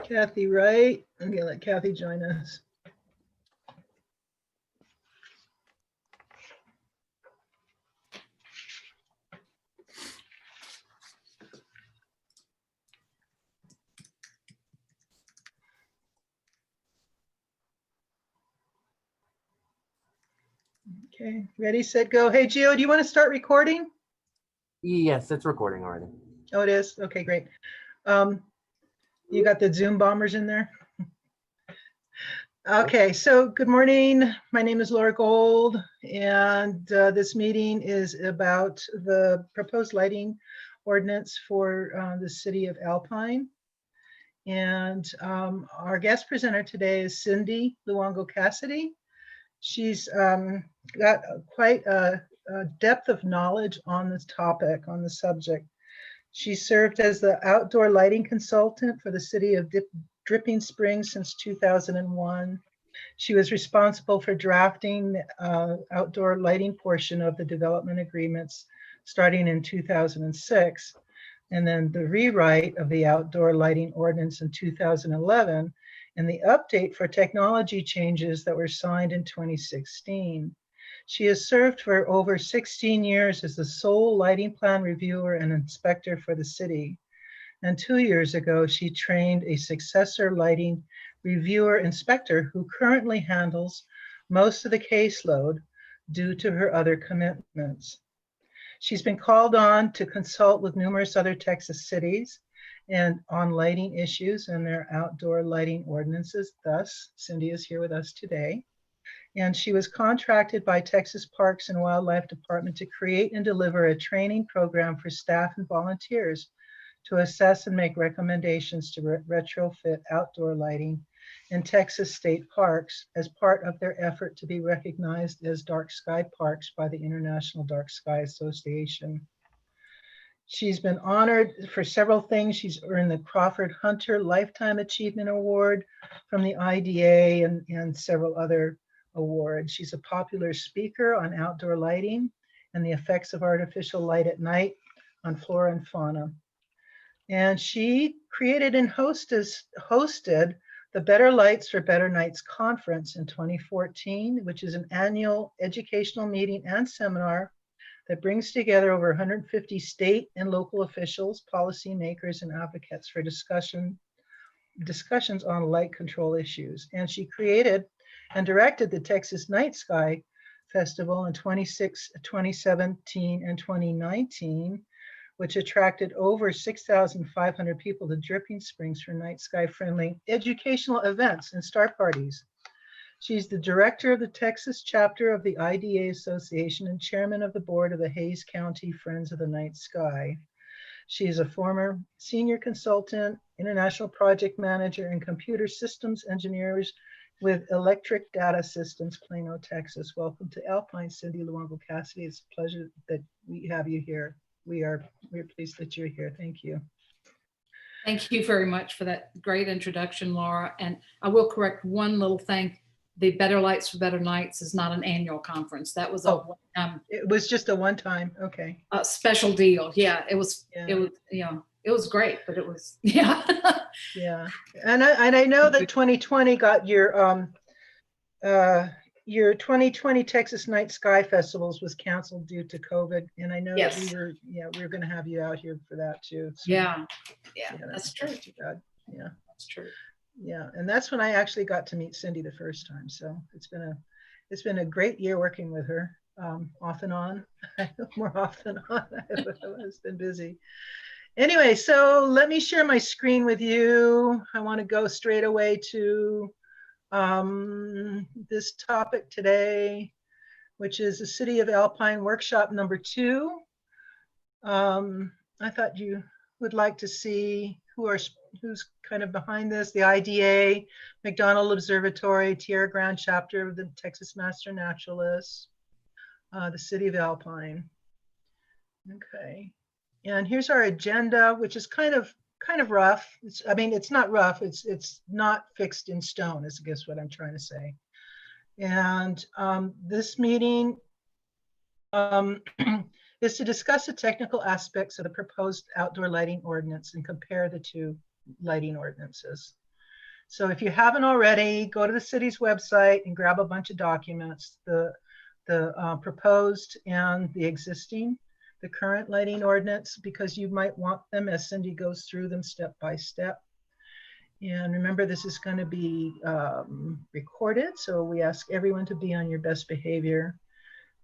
Kathy Wright. I'm gonna let Kathy join us. Okay, ready, set, go. Hey, Gio, do you want to start recording? Yes, it's recording already. Oh, it is? Okay, great. You got the Zoom bombers in there? Okay, so good morning. My name is Laura Gold, and this meeting is about the proposed lighting ordinance for the city of Alpine. And our guest presenter today is Cindy Luongo Cassidy. She's got quite a depth of knowledge on this topic, on the subject. She served as the outdoor lighting consultant for the city of Dripping Springs since 2001. She was responsible for drafting the outdoor lighting portion of the development agreements starting in 2006, and then the rewrite of the outdoor lighting ordinance in 2011, and the update for technology changes that were signed in 2016. She has served for over 16 years as the sole lighting plan reviewer and inspector for the city. And 2 years ago, she trained a successor lighting reviewer inspector who currently handles most of the caseload due to her other commitments. She's been called on to consult with numerous other Texas cities and on lighting issues and their outdoor lighting ordinances. Thus, Cindy is here with us today. And she was contracted by Texas Parks and Wildlife Department to create and deliver a training program for staff and volunteers to assess and make recommendations to retrofit outdoor lighting in Texas state parks as part of their effort to be recognized as dark sky parks by the International Dark Sky Association. She's been honored for several things. She's earned the Crawford Hunter Lifetime Achievement Award from the IDA and several other awards. She's a popular speaker on outdoor lighting and the effects of artificial light at night on flora and fauna. And she created and hosted the Better Lights for Better Nights Conference in 2014, which is an annual educational meeting and seminar that brings together over 150 state and local officials, policymakers, and advocates for discussions on light control issues. And she created and directed the Texas Night Sky Festival in 2017 and 2019, which attracted over 6,500 people to Dripping Springs for night sky friendly educational events and star parties. She's the director of the Texas chapter of the IDA Association and chairman of the board of the Hays County Friends of the Night Sky. She is a former senior consultant, international project manager, and computer systems engineers with Electric Data Systems, Plano, Texas. Welcome to Alpine, Cindy Luongo Cassidy. It's a pleasure that we have you here. We're pleased that you're here. Thank you. Thank you very much for that great introduction, Laura. And I will correct one little thing. The Better Lights for Better Nights is not an annual conference. That was it was just a one-time. Okay. A special deal. Yeah, it was. Yeah. It was. It was great, but it was. Yeah. Yeah, and I know that 2020 got your 2020 Texas Night Sky Festivals was canceled due to COVID, and I know that we were going to have you out here for that too. So, yeah, that's true. Too bad. Yeah, that's true. Yeah, and that's when I actually got to meet Cindy the first time. So it's been a great year working with her, off and on, more off than on. I've been busy. Anyway, so let me share my screen with you. I want to go straight away to this topic today, which is the City of Alpine Workshop number 2. I thought you would like to see who's kind of behind this. The IDA, McDonald Observatory, Tierra Grande chapter of the Texas Master Naturalists, the City of Alpine. Okay. And here's our agenda, which is kind of rough. It's not rough. It's not fixed in stone, is I guess what I'm trying to say. And this meeting is to discuss the technical aspects of the proposed outdoor lighting ordinance and compare the two lighting ordinances. So if you haven't already, go to the city's website and grab a bunch of documents, the proposed and the existing, the current lighting ordinance, because you might want them as Cindy goes through them step by step. And remember, this is going to be recorded, so we ask everyone to be on your best behavior.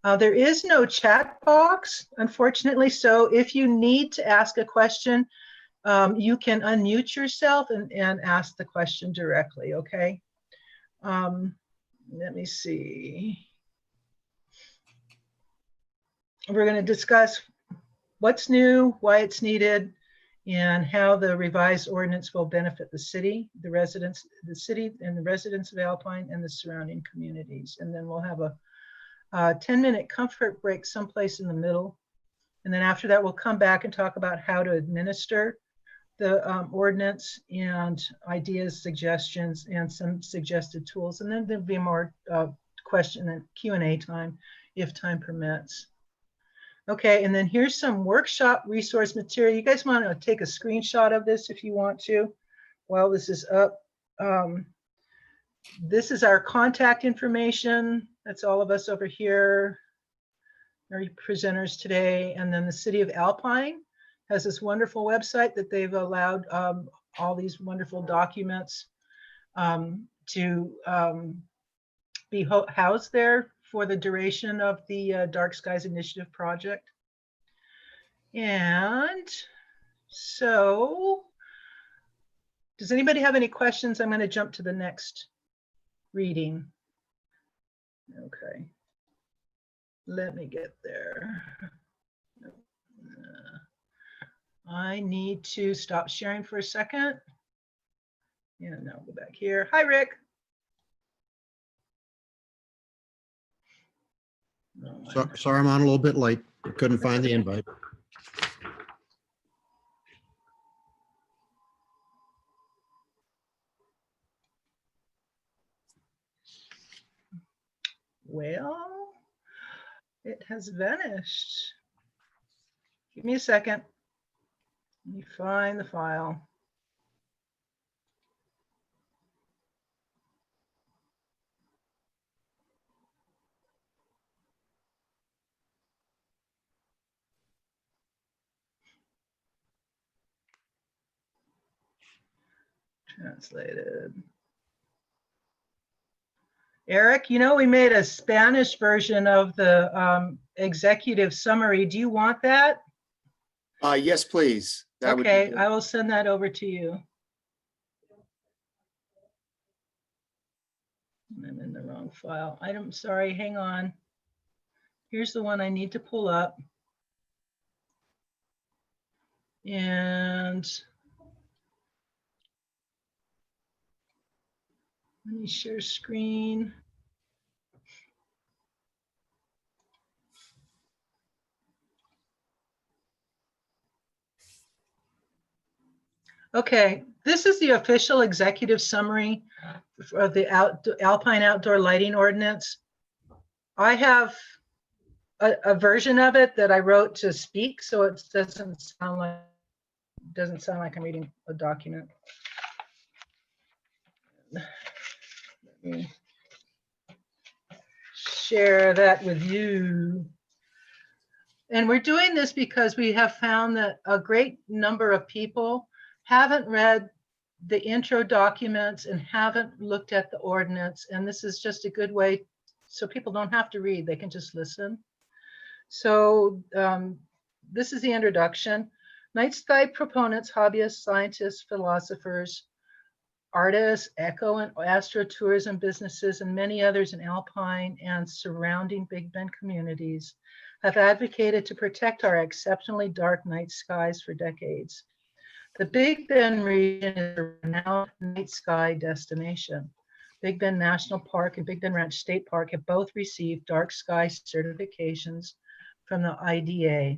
There is no chat box, unfortunately, so if you need to ask a question, you can unmute yourself and ask the question directly, okay? Let me see. We're going to discuss what's new, why it's needed, and how the revised ordinance will benefit the city, the residents, the city and the residents of Alpine and the surrounding communities. And then we'll have a 10-minute comfort break someplace in the middle. And then after that, we'll come back and talk about how to administer the ordinance and ideas, suggestions, and some suggested tools. And then there'll be more question and Q&A time if time permits. Okay, and then here's some workshop resource material. You guys want to take a screenshot of this if you want to while this is up. This is our contact information. That's all of us over here, our presenters today. And then the city of Alpine has this wonderful website that they've allowed all these wonderful documents to be housed there for the duration of the Dark Skies Initiative project. And so, does anybody have any questions? I'm going to jump to the next reading. Okay, let me get there. I need to stop sharing for a second. Yeah, now go back here. Hi, Rick. So, sorry, I'm on a little bit late. Couldn't find the invite. Well, it has vanished. Give me a second. Let me find the file. Translated. Eric, you know, we made a Spanish version of the executive summary. Do you want that? Yes, please. That would be Okay, good. I will send that over to you. I'm in the wrong file. I'm sorry, hang on. Here's the one I need to pull up. And let me share screen. Okay, this is the official executive summary of the Alpine Outdoor Lighting Ordinance. I have a version of it that I wrote to speak, so it doesn't sound like I'm reading a document. Let me share that with you. And we're doing this because we have found that a great number of people haven't read the intro documents and haven't looked at the ordinance. And this is just a good way so people don't have to read, they can just listen. So this is the introduction. Night sky proponents, hobbyists, scientists, philosophers, artists, eco and astrotourism businesses, and many others in Alpine and surrounding Big Bend communities have advocated to protect our exceptionally dark night skies for decades. The Big Bend region is a renowned night sky destination. Big Bend National Park and Big Bend Ranch State Park have both received dark sky certifications from the IDA,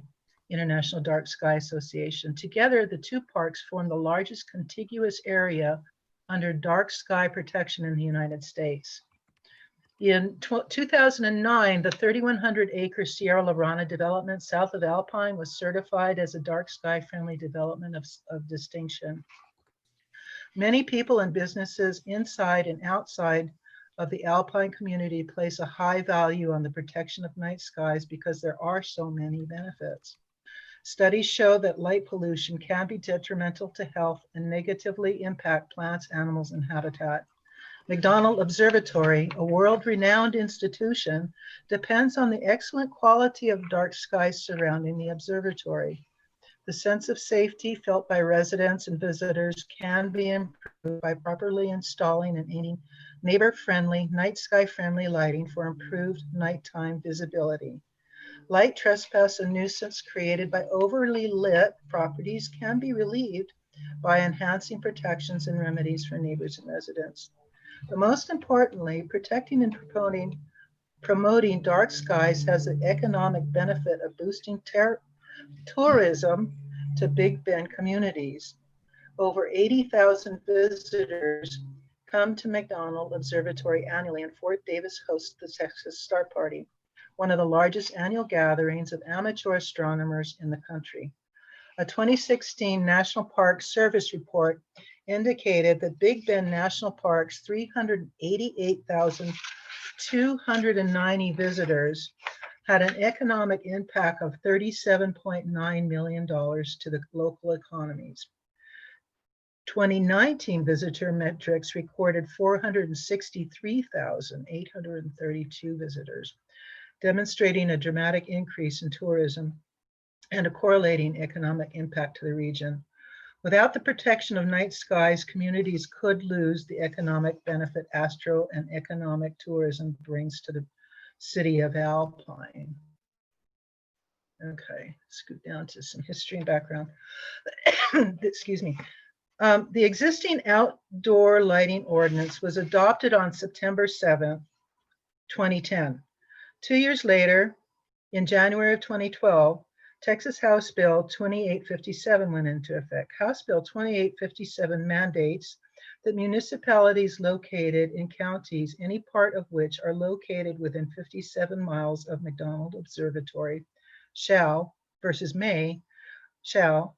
International Dark Sky Association. Together, the two parks form the largest contiguous area under dark sky protection in the United States. In 2009, the 3,100-acre Sierra Lorana development south of Alpine was certified as a dark sky friendly development of distinction. Many people and businesses inside and outside of the Alpine community place a high value on the protection of night skies because there are so many benefits. Studies show that light pollution can be detrimental to health and negatively impact plants, animals, and habitat. McDonald Observatory, a world-renowned institution, depends on the excellent quality of dark skies surrounding the observatory. The sense of safety felt by residents and visitors can be improved by properly installing and aiding neighbor-friendly, night sky-friendly lighting for improved nighttime visibility. Light trespass and nuisance created by overly lit properties can be relieved by enhancing protections and remedies for neighbors and residents. But most importantly, protecting and promoting dark skies has the economic benefit of boosting tourism to Big Bend communities. Over 80,000 visitors come to McDonald Observatory annually, and Fort Davis hosts the Texas Star Party, one of the largest annual gatherings of amateur astronomers in the country. A 2016 National Park Service report indicated that Big Bend National Park's 388,290 visitors had an economic impact of $37.9 million to the local economies. 2019 visitor metrics recorded 463,832 visitors, demonstrating a dramatic increase in tourism and a correlating economic impact to the region. Without the protection of night skies, communities could lose the economic benefit astro and economic tourism brings to the city of Alpine. Okay, scoot down to some history and background. Excuse me. The existing outdoor lighting ordinance was adopted on September 7th, 2010. 2 years later, in January of 2012, Texas House Bill 2857 went into effect. House Bill 2857 mandates that municipalities located in counties, any part of which are located within 57 miles of McDonald Observatory, shall versus may, shall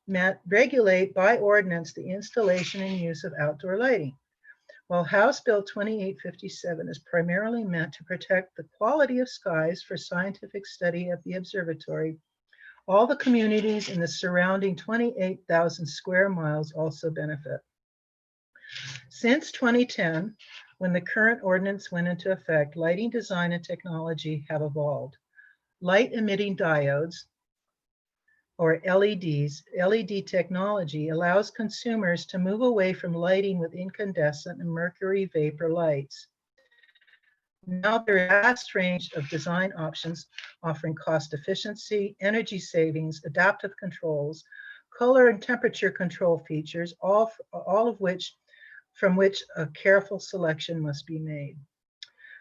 regulate by ordinance the installation and use of outdoor lighting. While House Bill 2857 is primarily meant to protect the quality of skies for scientific study at the observatory, all the communities in the surrounding 28,000 square miles also benefit. Since 2010, when the current ordinance went into effect, lighting design and technology have evolved. Light emitting diodes, or LEDs, LED technology allows consumers to move away from lighting with incandescent and mercury vapor lights. Now there is a vast range of design options offering cost efficiency, energy savings, adaptive controls, color and temperature control features, all of which a careful selection must be made.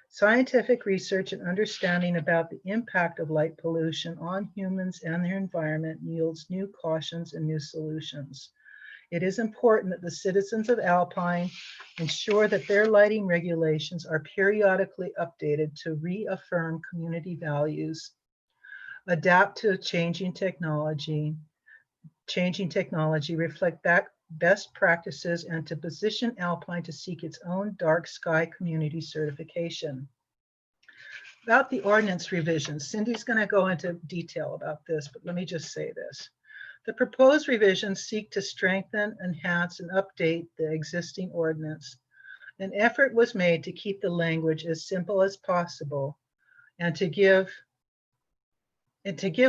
Scientific research and understanding about the impact of light pollution on humans and their environment yields new cautions and new solutions. It is important that the citizens of Alpine ensure that their lighting regulations are periodically updated to reaffirm community values, adapt to changing technology, reflect best practices, and to position Alpine to seek its own dark sky community certification. About the ordinance revisions, Cindy's going to go into detail about this, but let me just say this. The proposed revisions seek to strengthen, enhance, and update the existing ordinance. An effort was made to keep the language as simple as possible and to give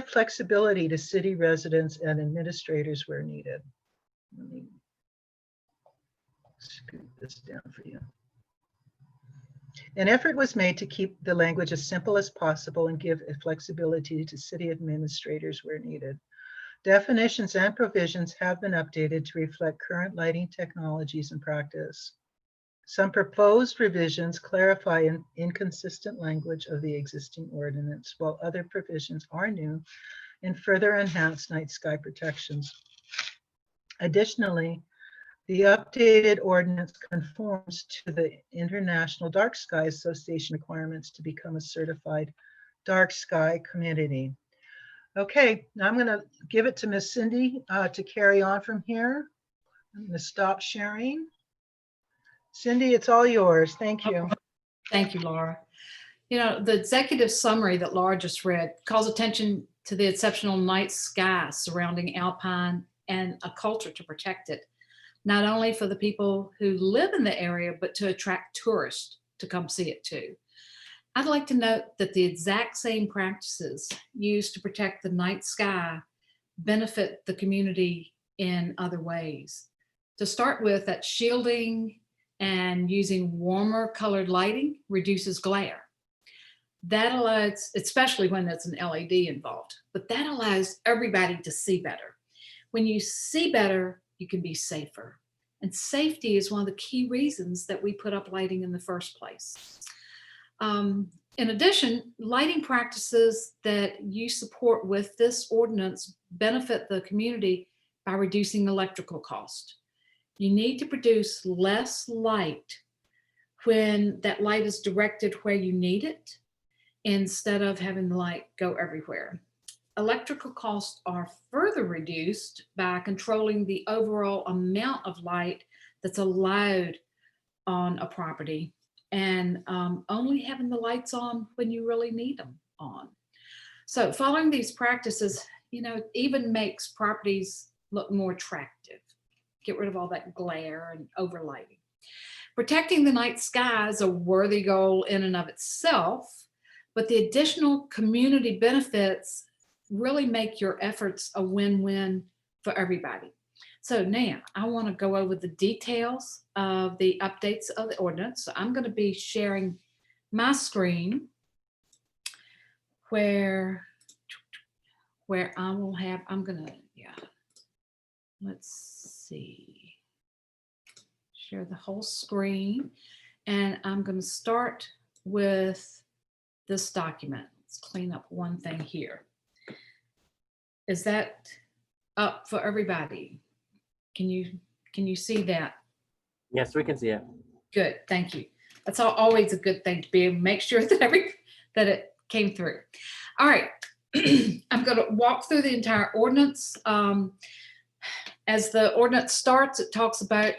flexibility to city residents and administrators where needed. Let me scoot this down for you. An effort was made to keep the language as simple as possible and give flexibility to city administrators where needed. Definitions and provisions have been updated to reflect current lighting technologies and practice. Some proposed revisions clarify inconsistent language of the existing ordinance, while other provisions are new and further enhance night sky protections. Additionally, the updated ordinance conforms to the International Dark Sky Association requirements to become a certified dark sky community. Okay, now I'm going to give it to Miss Cindy to carry on from here. I'm going to stop sharing. Cindy, it's all yours. Thank you. Thank you, Laura. You know, the executive summary that Laura just read calls attention to the exceptional night sky surrounding Alpine and a culture to protect it, not only for the people who live in the area, but to attract tourists to come see it too. I'd like to note that the exact same practices used to protect the night sky benefit the community in other ways. To start with, that shielding and using warmer colored lighting reduces glare. That allows, especially when there's an LED involved, but that allows everybody to see better. When you see better, you can be safer. And safety is one of the key reasons that we put up lighting in the first place. In addition, lighting practices that you support with this ordinance benefit the community by reducing electrical cost. You need to produce less light when that light is directed where you need it, instead of having the light go everywhere. Electrical costs are further reduced by controlling the overall amount of light that's allowed on a property, and only having the lights on when you really need them on. So following these practices, you know, even makes properties look more attractive. Get rid of all that glare and overlighting. Protecting the night sky is a worthy goal in and of itself, but the additional community benefits really make your efforts a win-win for everybody. So now I want to go over the details of the updates of the ordinance. So I'm going to be sharing my screen where I will have, I'm going to, let's see, share the whole screen. And I'm going to start with this document. Let's clean up one thing here. Is that up for everybody? Can you see that? Yes, we can see it. Good, thank you. That's always a good thing to be able to make sure that that it came through. All right, I'm going to walk through the entire ordinance. As the ordinance starts, it talks about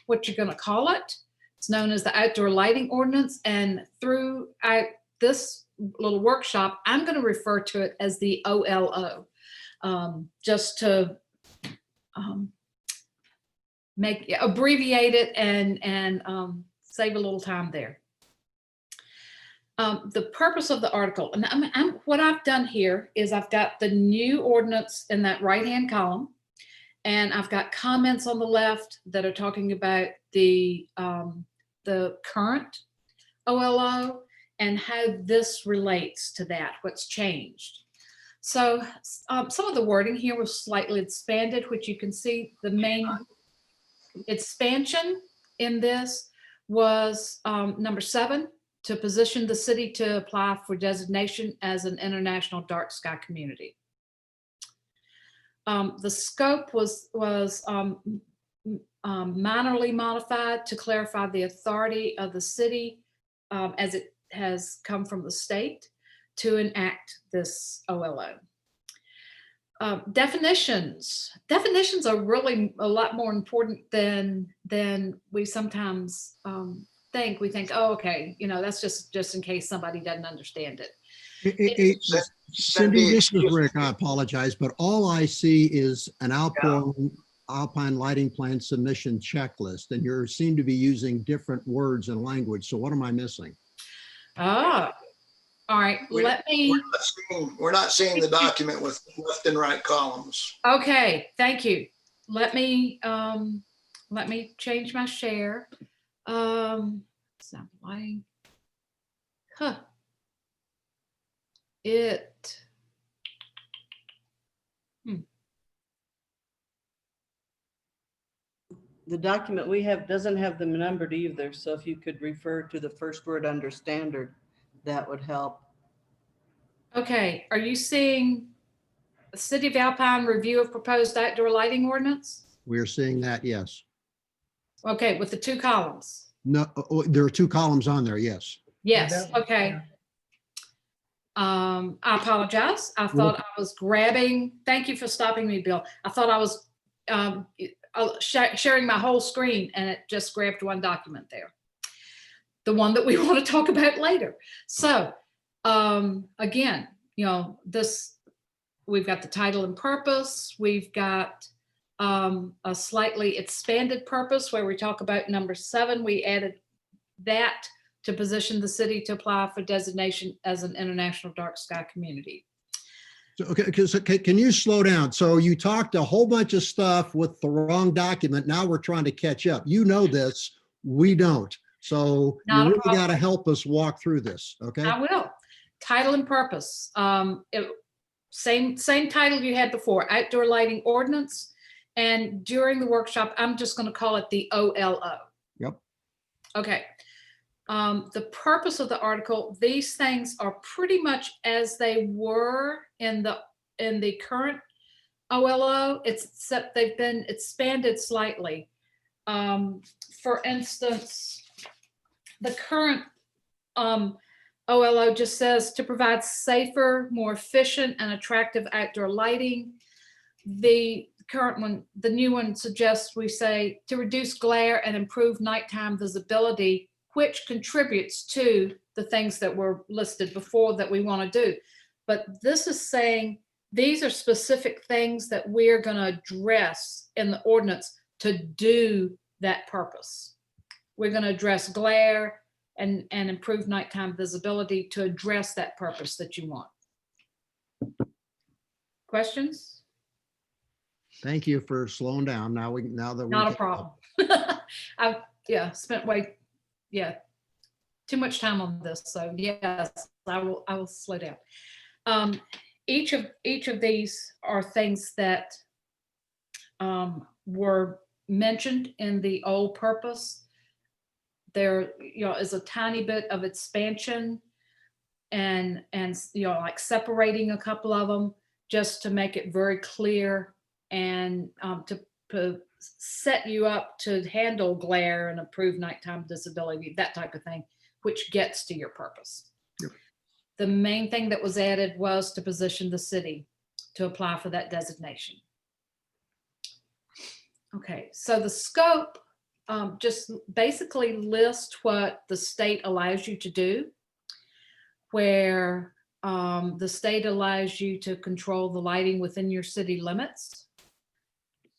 what you're going to call it. It's known as the outdoor lighting ordinance, and throughout this little workshop, I'm going to refer to it as the OLO, just to abbreviate it and save a little time there. The purpose of the article, and what I've done here is I've got the new ordinance in that right-hand column, and I've got comments on the left that are talking about the current OLO and how this relates to that, what's changed. So some of the wording here was slightly expanded, which you can see the main expansion in this was number 7, to position the city to apply for designation as an international dark sky community. The scope was minorly modified to clarify the authority of the city as it has come from the state to enact this OLO. Definitions are really a lot more important than we sometimes think. We think, oh, okay, you know, that's just in case somebody doesn't understand it. Cindy, this is Rick. I apologize, but all I see is an Alpine lighting plan submission checklist, and you seem to be using different words and language. So what am I missing? Ah, all right. We're not seeing the document with left and right columns. Okay, thank you. Let me change my share. It's not lying. Huh. The document we have doesn't have them numbered either. So if you could refer to the first word under standard, that would help. Okay, are you seeing the City of Alpine review of proposed outdoor lighting ordinance? We're seeing that, yes. Okay, with the 2 columns. No, there are 2 columns on there, yes. Yes, okay. I apologize. I thought I was grabbing, thank you for stopping me, Bill. I thought I was sharing my whole screen and it just grabbed one document there. The one that we want to talk about later. So again, you know, we've got the title and purpose. We've got a slightly expanded purpose where we talk about number 7. We added that to position the city to apply for designation as an international dark sky community. So, okay, can you slow down? So you talked a whole bunch of stuff with the wrong document. Now we're trying to catch up. You know this, we don't. So Not you a really got to problem. help us walk through this, okay? I will. Title and purpose. Same title you had before, Outdoor Lighting Ordinance. And during the workshop, I'm just going to call it the OLO. Yep. Okay. The purpose of the article, these things are pretty much as they were in the current OLO, except they've been expanded slightly. For instance, the current OLO just says to provide safer, more efficient and attractive outdoor lighting. The current one, the new one suggests we say to reduce glare and improve nighttime visibility, which contributes to the things that were listed before that we want to do. But this is saying these are specific things that we're going to address in the ordinance to do that purpose. We're going to address glare and improve nighttime visibility to address that purpose that you want. Questions? Thank you for slowing down. Now that we Not a can- problem. I've spent too much time on this. So yes, I will slow down. Each of these are things that were mentioned in the old purpose. There, is a tiny bit of expansion and like separating a couple of them just to make it very clear and to set you up to handle glare and improve nighttime visibility, that type of thing, which gets to your purpose. Yep. The main thing that was added was to position the city to apply for that designation. Okay, so the scope just basically lists what the state allows you to do, where the state allows you to control the lighting within your city limits.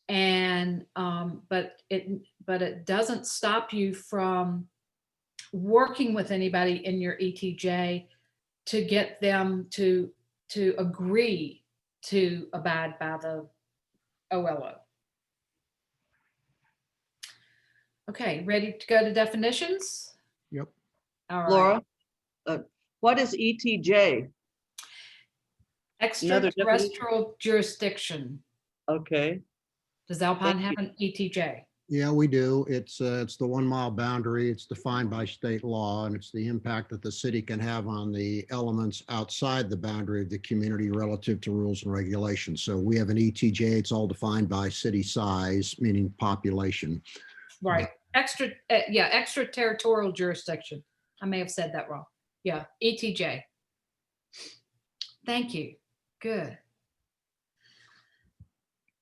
And but it doesn't stop you from working with anybody in your ETJ to get them to agree to abide by the OLO. Okay, ready to go to definitions? Yep. All right. Laura, what is ETJ? Another Extraterrestrial jurisdiction. Okay, Does Alpine Thank have an ETJ? Yeah, we do. It's the 1 mile boundary. It's defined by state law, and it's the impact that the city can have on the elements outside the boundary of the community relative to rules and regulations. So we have an ETJ. It's all defined by city size, meaning population. Right. Extraterritorial jurisdiction. I may have said that wrong. Yeah, ETJ. Thank you. Good.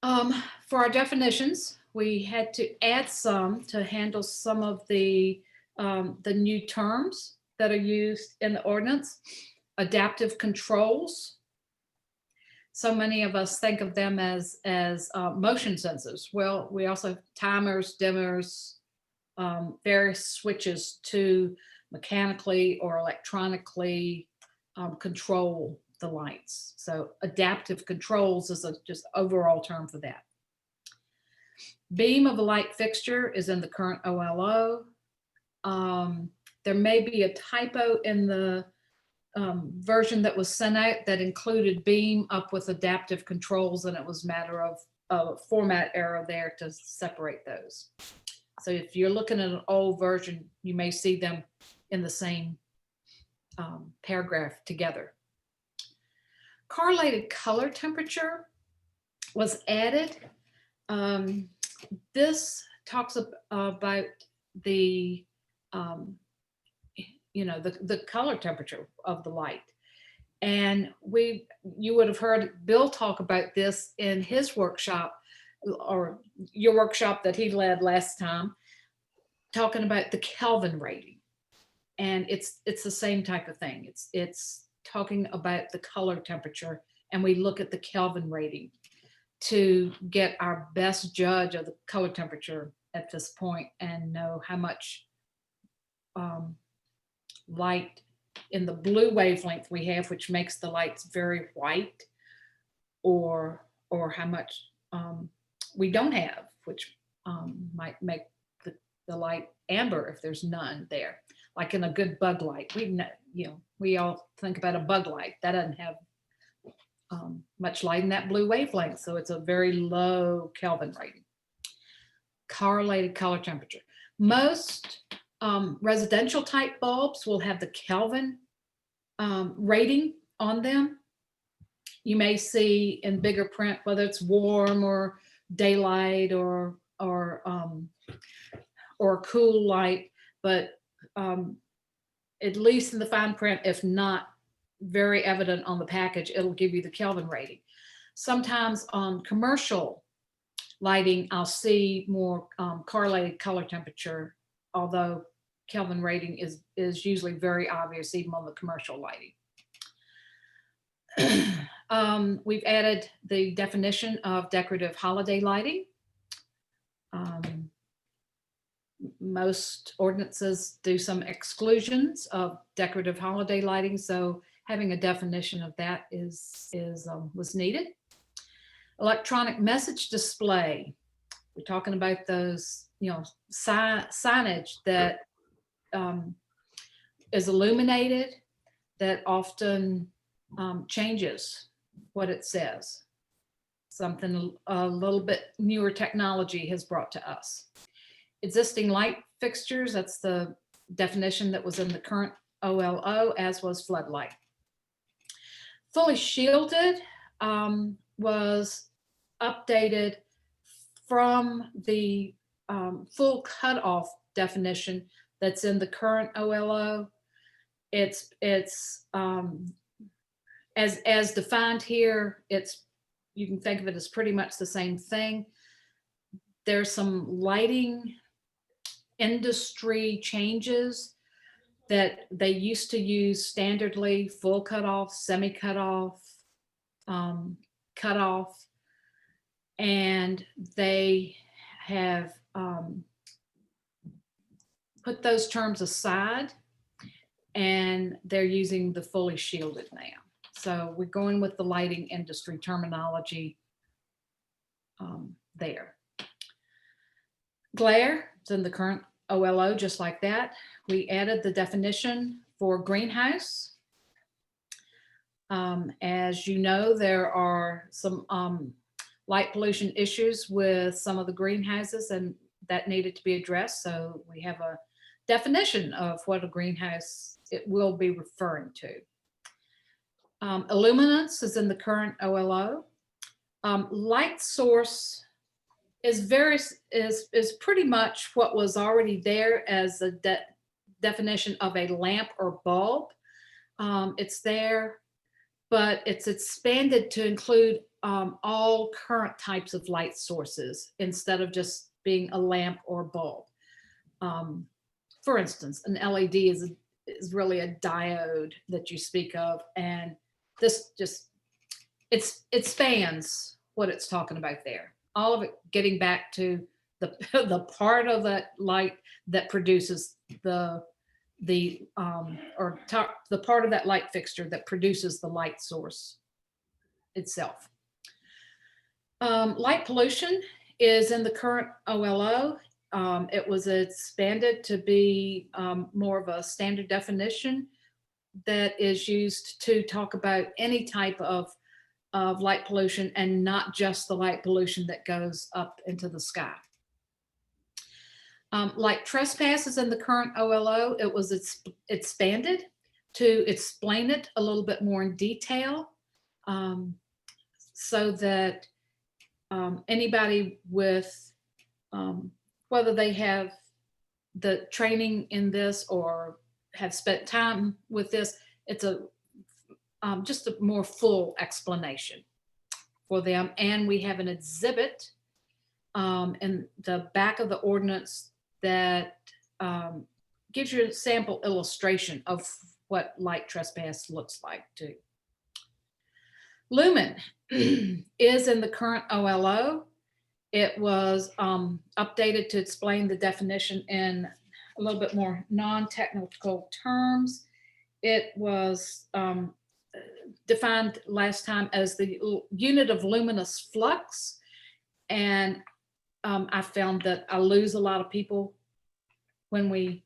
For our definitions, we had to add some to handle some of the new terms that are used in the ordinance. Adaptive controls. So many of us think of them as motion sensors. Well, we also have timers, dimmers, various switches to mechanically or electronically control the lights. So adaptive controls is a just overall term for that. Beam of a light fixture is in the current OLO. There may be a typo in the version that was sent out that included beam up with adaptive controls, and it was a matter of a format error there to separate those. So if you're looking at an old version, you may see them in the same paragraph together. Correlated color temperature was added. This talks about the the color temperature of the light. And you would have heard Bill talk about this in his workshop. or your workshop that he led last time, talking about the Kelvin rating. And it's the same type of thing. It's talking about the color temperature, and we look at the Kelvin rating to get our best judge of the color temperature at this point and know how much light in the blue wavelength we have, which makes the lights very white, or how much we don't have, which might make the light amber if there's none there. Like in a good bug light, we all think about a bug light that doesn't have much light in that blue wavelength, so it's a very low Kelvin rating. Correlated color temperature. Most residential type bulbs will have the Kelvin rating on them. You may see in bigger print whether it's warm or daylight or cool light, but at least in the fine print, if not very evident on the package, it'll give you the Kelvin rating. Sometimes on commercial lighting, I'll see more correlated color temperature, although Kelvin rating is usually very obvious even on the commercial lighting. We've added the definition of decorative holiday lighting. Most ordinances do some exclusions of decorative holiday lighting, so having a definition of that was needed. Electronic message display. We're talking about those, signage that is illuminated, that often changes what it says. Something a little bit newer technology has brought to us. Existing light fixtures, that's the definition that was in the current OLO, as was floodlight. Fully shielded was updated from the full cutoff definition that's in the current OLO. It's as defined here, you can think of it as pretty much the same thing. There's some lighting industry changes that they used to use standardly: full cutoff, semi cutoff, cutoff, and they have put those terms aside, and they're using the fully shielded now. So we're going with the lighting industry terminology there. Glare is in the current OLO, just like that. We added the definition for greenhouse. As you know, there are some light pollution issues with some of the greenhouses, and that needed to be addressed. So we have a definition of what a greenhouse it will be referring to. Illuminance is in the current OLO. Light source is pretty much what was already there as a definition of a lamp or bulb. It's there, but it's expanded to include all current types of light sources instead of just being a lamp or bulb. For instance, an LED is really a diode that you speak of, and this just it spans what it's talking about there. All of it getting back to the part of that light that produces the part of that light fixture that produces the light source itself. Light pollution is in the current OLO. It was expanded to be more of a standard definition that is used to talk about any type of light pollution, and not just the light pollution that goes up into the sky. Light trespass is in the current OLO. It was expanded to explain it a little bit more in detail, so that anybody with, whether they have the training in this or have spent time with this, it's just a more full explanation for them. And we have an exhibit in the back of the ordinance that gives you a sample illustration of what light trespass looks like too. Lumen is in the current OLO. It was updated to explain the definition in a little bit more non-technical terms. It was defined last time as the unit of luminous flux. And I found that I lose a lot of people when we,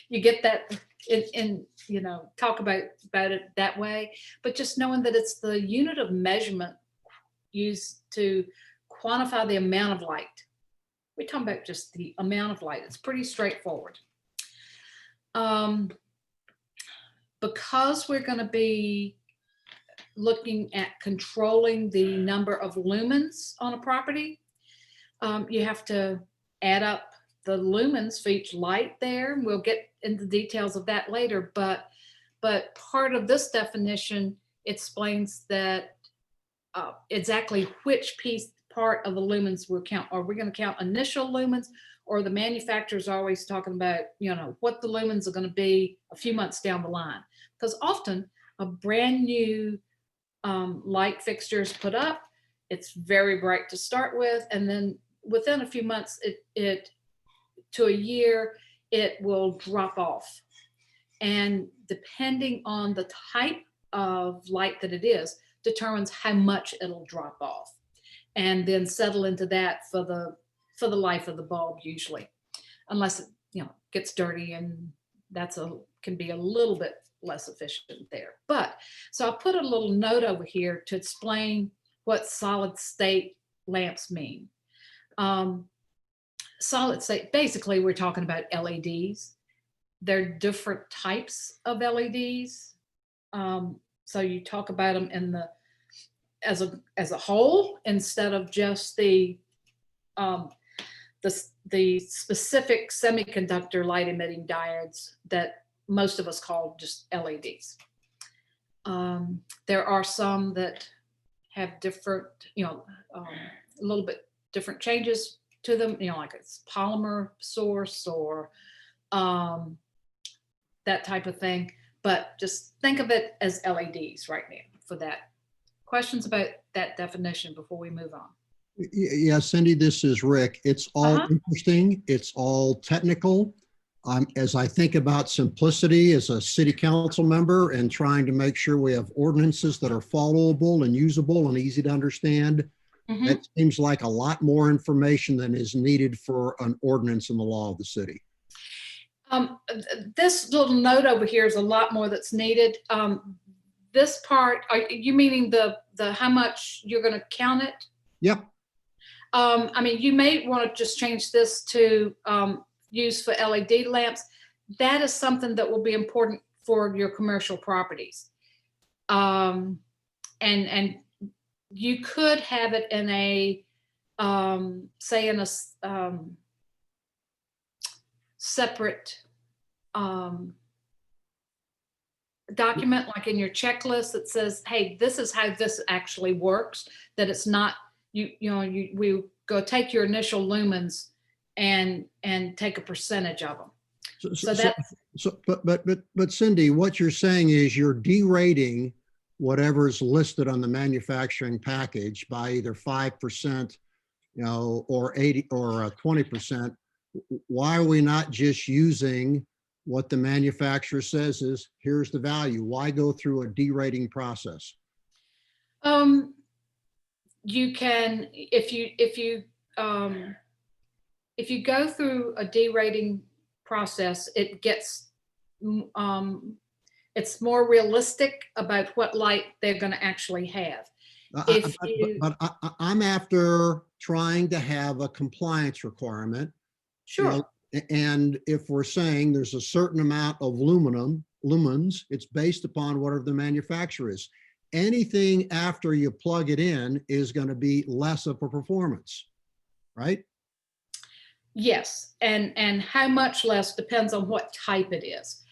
you get that in you know, talk about it that way, but just knowing that it's the unit of measurement used to quantify the amount of light. We're talking about just the amount of light. It's pretty straightforward. Because we're going to be looking at controlling the number of lumens on a property, you have to add up the lumens for each light there. We'll get into the details of that later, but part of this definition explains that exactly which part of the lumens we'll count. Are we going to count initial lumens, or the manufacturer's always talking about, you know, what the lumens are going to be a few months down the line? Because often a brand new light fixture is put up, it's very bright to start with, and then within a few months, it to a year, it will drop off. And depending on the type of light that it is, determines how much it'll drop off, and then settle into that for the life of the bulb usually, unless it, you know, gets dirty, and can be a little bit less efficient there. But so I'll put a little note over here to explain what solid state lamps mean. Solid state, basically we're talking about LEDs. They're different types of LEDs. So you talk about them in as a whole, instead of just the specific semiconductor light emitting diodes that most of us call just LEDs. There are some that have different, you know, a little bit different changes to them, you know, like it's polymer source or that type of thing. But just think of it as LEDs right now for that. Questions about that definition before we move on? Yeah, Cindy, this is Rick. It's all interesting. It's all technical. As I think about simplicity as a city council member and trying to make sure we have ordinances that are followable and usable and easy to understand, it seems like a lot more information than is needed for an ordinance in the law of the city. This little note over here is a lot more that's needed. This part, are you meaning the how much you're going to count it? Yep. I mean, you may want to just change this to use for LED lamps. That is something that will be important for your commercial properties. And you could have it in a, say in a separate document, like in your checklist that says, hey, this is how this actually works, that it's not, we go take your initial lumens and take a percentage of them. But Cindy, what you're saying is you're derating whatever's listed on the manufacturing package by either 5%, you know, or 80 or 20%. Why are we not just using what the manufacturer says is, here's the value? Why go through a derating process? You can, if you go through a derating process, it gets, it's more realistic about what light they're going to actually have. I'm after trying to have a compliance requirement. Sure. You know, and if we're saying there's a certain amount of lumens, it's based upon whatever the manufacturer is. Anything after you plug it in is going to be less of a performance, right? Yes, and how much less depends on what type it is.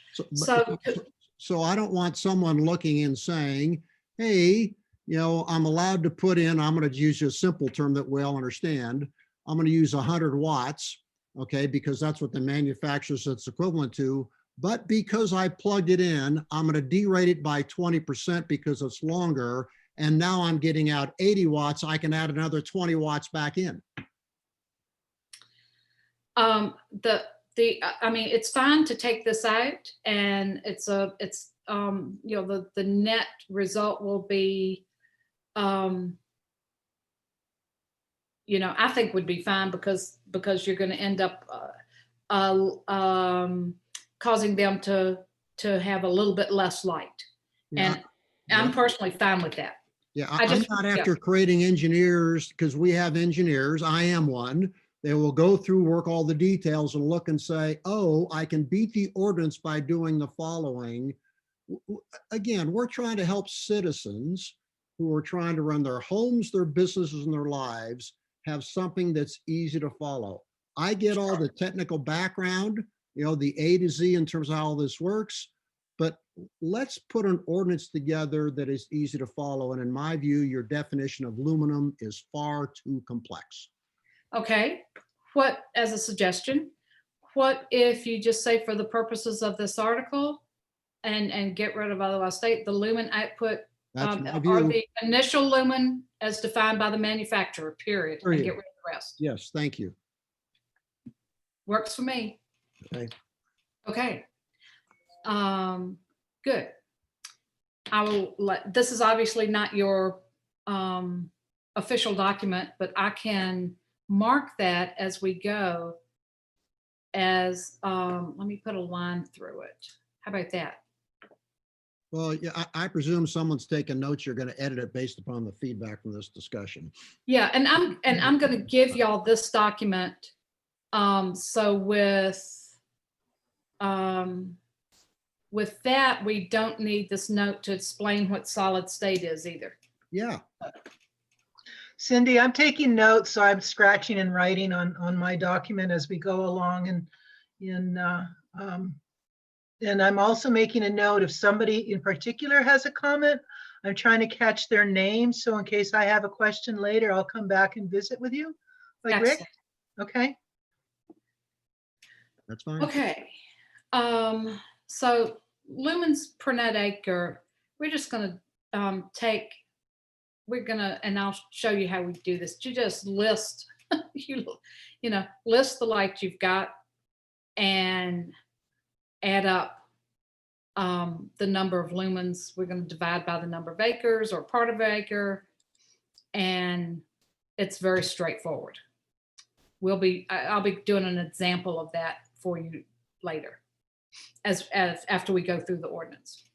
So I don't want someone looking and saying, hey, you know, I'm allowed to put in, I'm going to use a simple term that we all understand. I'm going to use 100 watts, okay, because that's what the manufacturer says it's equivalent to. But because I plugged it in, I'm going to derate it by 20% because it's longer. And now I'm getting out 80 watts. I can add another 20 watts back in. I mean, it's fine to take this out, and the net result will be, I think would be fine because you're going to end up causing them to have a little bit less light. Yeah, And I'm personally fine with that. yeah, I just- I'm not after creating engineers because we have engineers. I am one. They will go through, work all the details and look and say, oh, I can beat the ordinance by doing the following. Again, we're trying to help citizens who are trying to run their homes, their businesses, and their lives have something that's easy to follow. I get all the technical background, the A to Z in terms of how all this works, but let's put an ordinance together that is easy to follow. And in my view, your definition of aluminum is far too complex. Okay, as a suggestion, what if you just say, for the purposes of this article, and get rid of otherwise state, the lumen output That's my or view. the initial lumen as defined by the manufacturer, period, and get rid of the rest. Yes, thank you. Works for me. Okay. Okay. Good. This is obviously not your official document, but I can mark that as we go as, let me put a line through it. How about that? Well, yeah, I presume someone's taking notes. You're going to edit it based upon the feedback from this discussion. Yeah, and I'm going to give y'all this document. So with that, we don't need this note to explain what solid state is either. Yeah. Cindy, I'm taking notes, so I'm scratching and writing on my document as we go along, and I'm also making a note if somebody in particular has a comment. I'm trying to catch their name, so in case I have a question later, I'll come back and visit with you. Like Rick? Excellent. Okay. That's fine. Okay. So lumens per net acre, we're just going to and I'll show you how we do this. You just list, list the light you've got and add up the number of lumens. We're going to divide by the number of acres or part of an acre, and it's very straightforward. I'll be doing an example of that for you later, as after we go through the ordinance.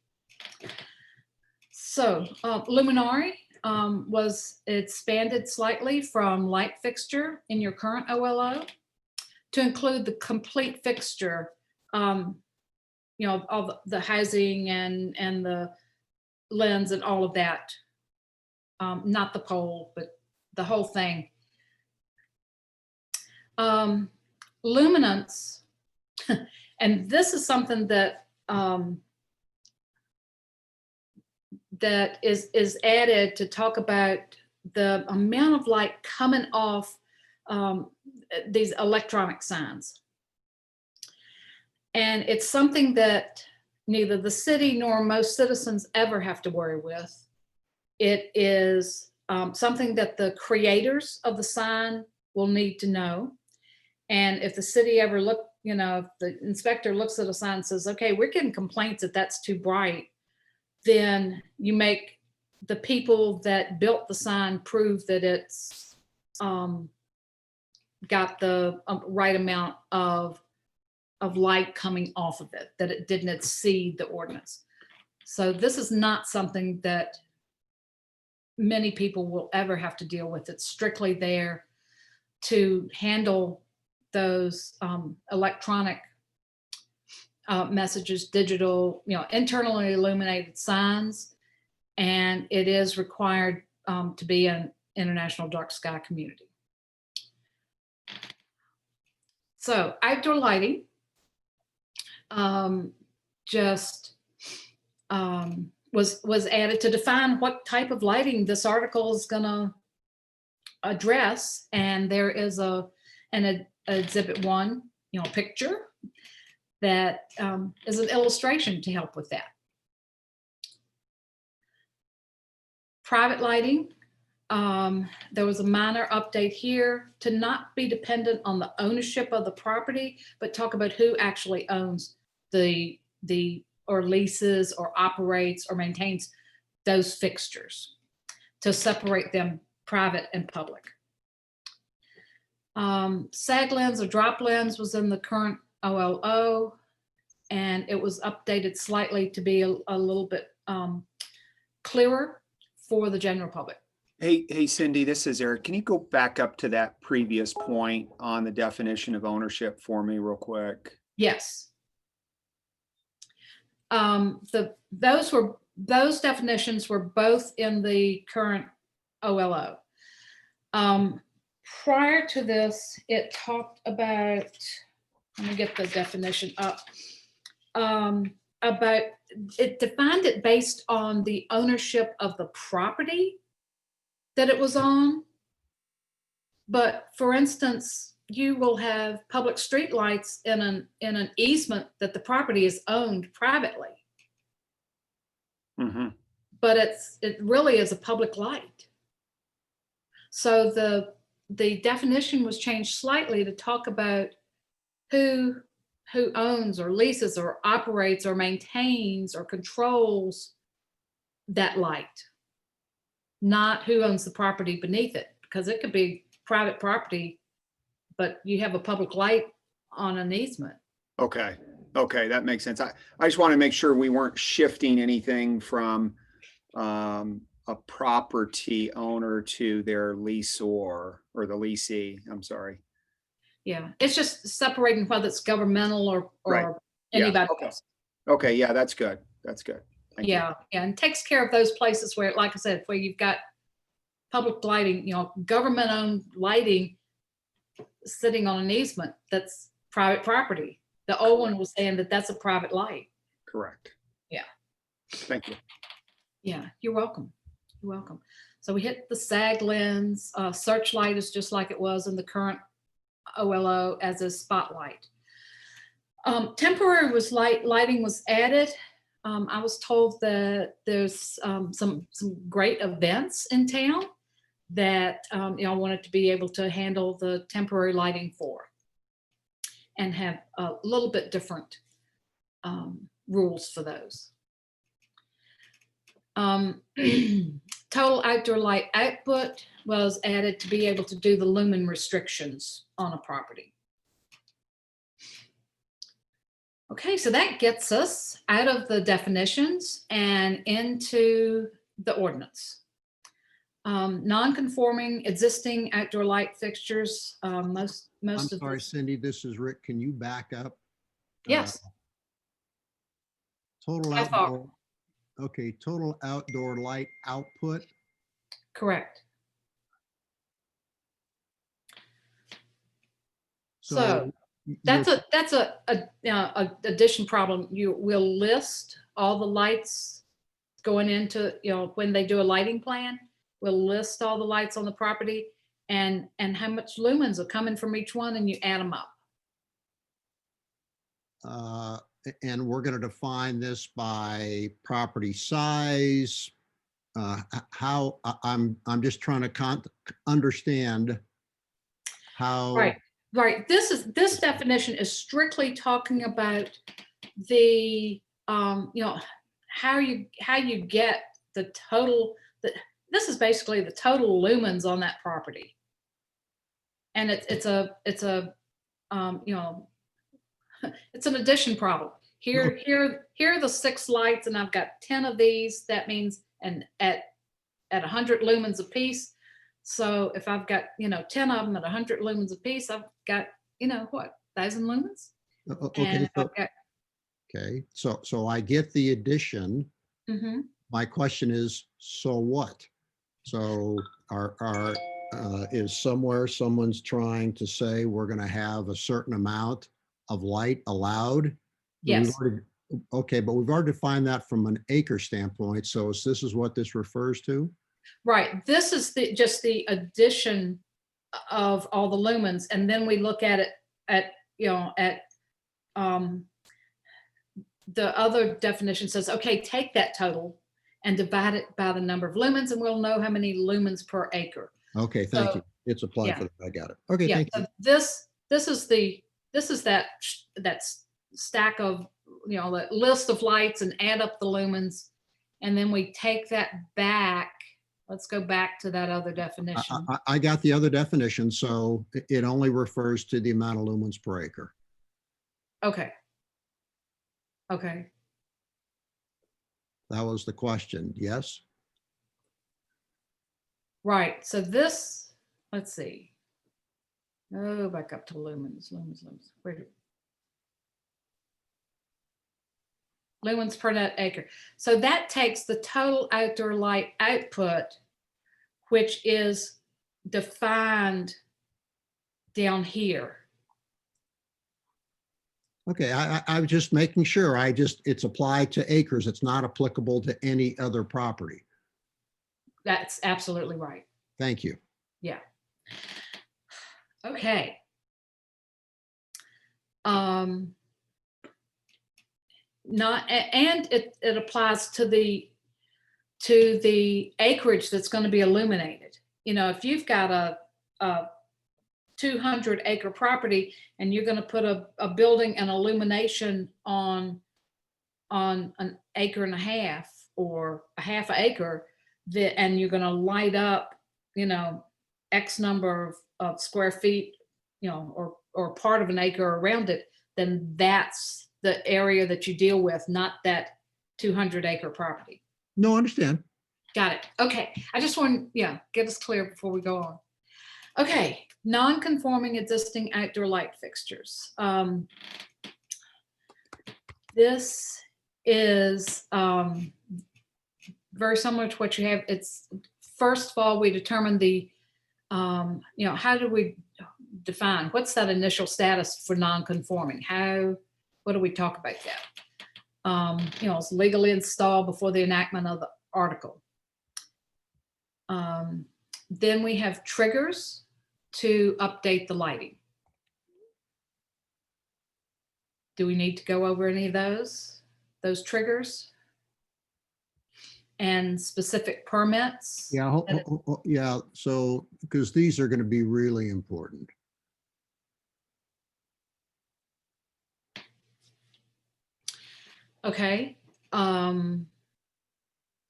So luminary was expanded slightly from light fixture in your current OLO to include the complete fixture, all the housing and the lens and all of that, not the pole, but the whole thing. Luminance, and this is something that that is added to talk about the amount of light coming off these electronic signs. And it's something that neither the city nor most citizens ever have to worry with. It is something that the creators of the sign will need to know. And if the city ever if the inspector looks at a sign and says, okay, we're getting complaints that that's too bright, then you make the people that built the sign prove that it's got the right amount of light coming off of it, that it didn't exceed the ordinance. So this is not something that many people will ever have to deal with. It's strictly there to handle those electronic messages, digital, internally illuminated signs, and it is required to be an international dark sky community. So outdoor lighting was added to define what type of lighting this article is gonna address, and there is an exhibit 1, picture that is an illustration to help with that. Private lighting, there was a minor update here to not be dependent on the ownership of the property, but talk about who actually owns the or leases or operates or maintains those fixtures to separate them private and public. Sag lens or drop lens was in the current OLO, and it was updated slightly to be a little bit clearer for the general public. Hey, Cindy, this is Eric. Can you go back up to that previous point on the definition of ownership for me real quick? Yes. Those definitions were both in the current OLO. Prior to this, it talked about, let me get the definition up, about, it defined it based on the ownership of the property that it was on. But for instance, you will have public street lights in an easement that the property is owned privately. Mm-hmm. But it really is a public light. So the definition was changed slightly to talk about who owns or leases or operates or maintains or controls that light, not who owns the property beneath it, because it could be private property, but you have a public light on an easement. Okay, that makes sense. I just want to make sure we weren't shifting anything from a property owner to their leaseor or the leasee. I'm sorry. Yeah, it's just separating whether it's governmental or Right. Yeah, anybody okay. else. Okay, yeah, that's good. That's good. Thank you. Yeah, and takes care of those places where, like I said, where you've got public lighting, government-owned lighting sitting on an easement, that's private property. The old one was saying that that's a private light. Correct. Yeah. Thank you. Yeah, you're welcome. You're welcome. So we hit the sag lens. Searchlight is just like it was in the current OLO as a spotlight. Temporary lighting was added. I was told that there's some great events in town that I wanted to be able to handle the temporary lighting for, and have a little bit different rules for those. Total outdoor light output was added to be able to do the lumen restrictions on a property. Okay, so that gets us out of the definitions and into the ordinance. Non-conforming existing outdoor light fixtures, most I'm of sorry, this. Cindy, this is Rick. Can you back up? Yes, Total How far? outdoor, okay, total outdoor light output. correct. So That's you're- a addition problem. You will list all the lights going into, when they do a lighting plan, we'll list all the lights on the property and how much lumens are coming from each one, and you add them up. and we're going to define this by property size. How I'm just trying to understand how. Right. This definition is strictly talking about the, how you get the total, this is basically the total lumens on that property. And it's an addition problem. Here are the 6 lights, and I've got 10 of these. That means, and at 100 lumens a piece. So if I've got, 10 of them at 100 lumens a piece, I've got, 1,000 lumens. Okay, And so I get the addition. Mhm. My question is, so what? So is somewhere someone's trying to say we're going to have a certain amount of light allowed? Yes. Okay, but we've already defined that from an acre standpoint. So this is what this refers to? Right, this is just the addition of all the lumens, and then we look at it at, the other definition says, okay, take that total and divide it by the number of lumens, and we'll know how many lumens per acre. Okay, thank So, you. It's applied yeah. for that. I got it. Okay, Yeah, thank you. so this is that stack of, the list of lights and add up the lumens, and then we take that back. Let's go back to that other definition. I got the other definition, so it only refers to the amount of lumens per acre. Okay. Okay. That was the question, yes? Right. So this, let's see. Oh, back up to lumens. Where lumens per net acre. So that takes the total outdoor light output, which is defined down here. Okay, I was just making sure. It's applied to acres. It's not applicable to any other property. That's absolutely right. Thank you. Yeah. Okay. It applies to the acreage that's going to be illuminated. If you've got a 200 acre property and you're going to put a building and illumination on an acre and a half or a half an acre, and you're going to light up, X number of square feet, or part of an acre around it, then that's the area that you deal with, not that 200 acre property. No, I understand. Got it. Okay. I just want, get us clear before we go on. Okay. Non-conforming existing outdoor light fixtures. This is very similar to what you have. It's first of all, we determine the, how do we define, what's that initial status for non-conforming? What do we talk about that? It's legally installed before the enactment of the article. Then we have triggers to update the lighting. Do we need to go over any of those triggers? And specific permits? Yeah, yeah. So, because these are going to be really important. Okay. So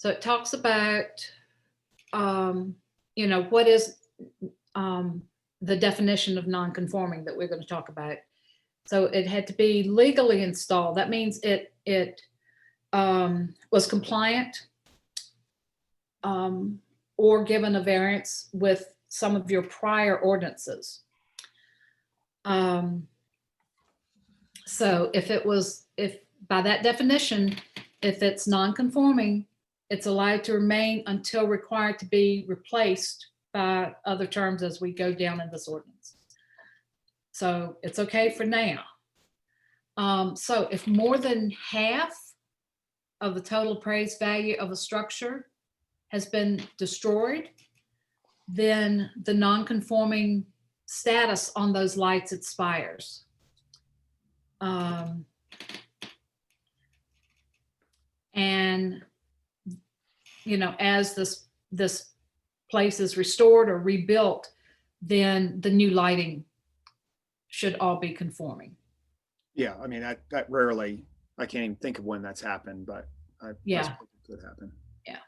it talks about, what is the definition of non-conforming that we're going to talk about. So it had to be legally installed. That means it was compliant or given a variance with some of your prior ordinances. So if by that definition, if it's non-conforming, it's allowed to remain until required to be replaced by other terms as we go down in this ordinance. So it's okay for now. So if more than half of the total appraised value of a structure has been destroyed, then the non-conforming status on those lights expires. And as this place is restored or rebuilt, then the new lighting should all be conforming. Yeah, I mean, that rarely, I can't even think of when that's happened, but I suppose it could happen. Yeah.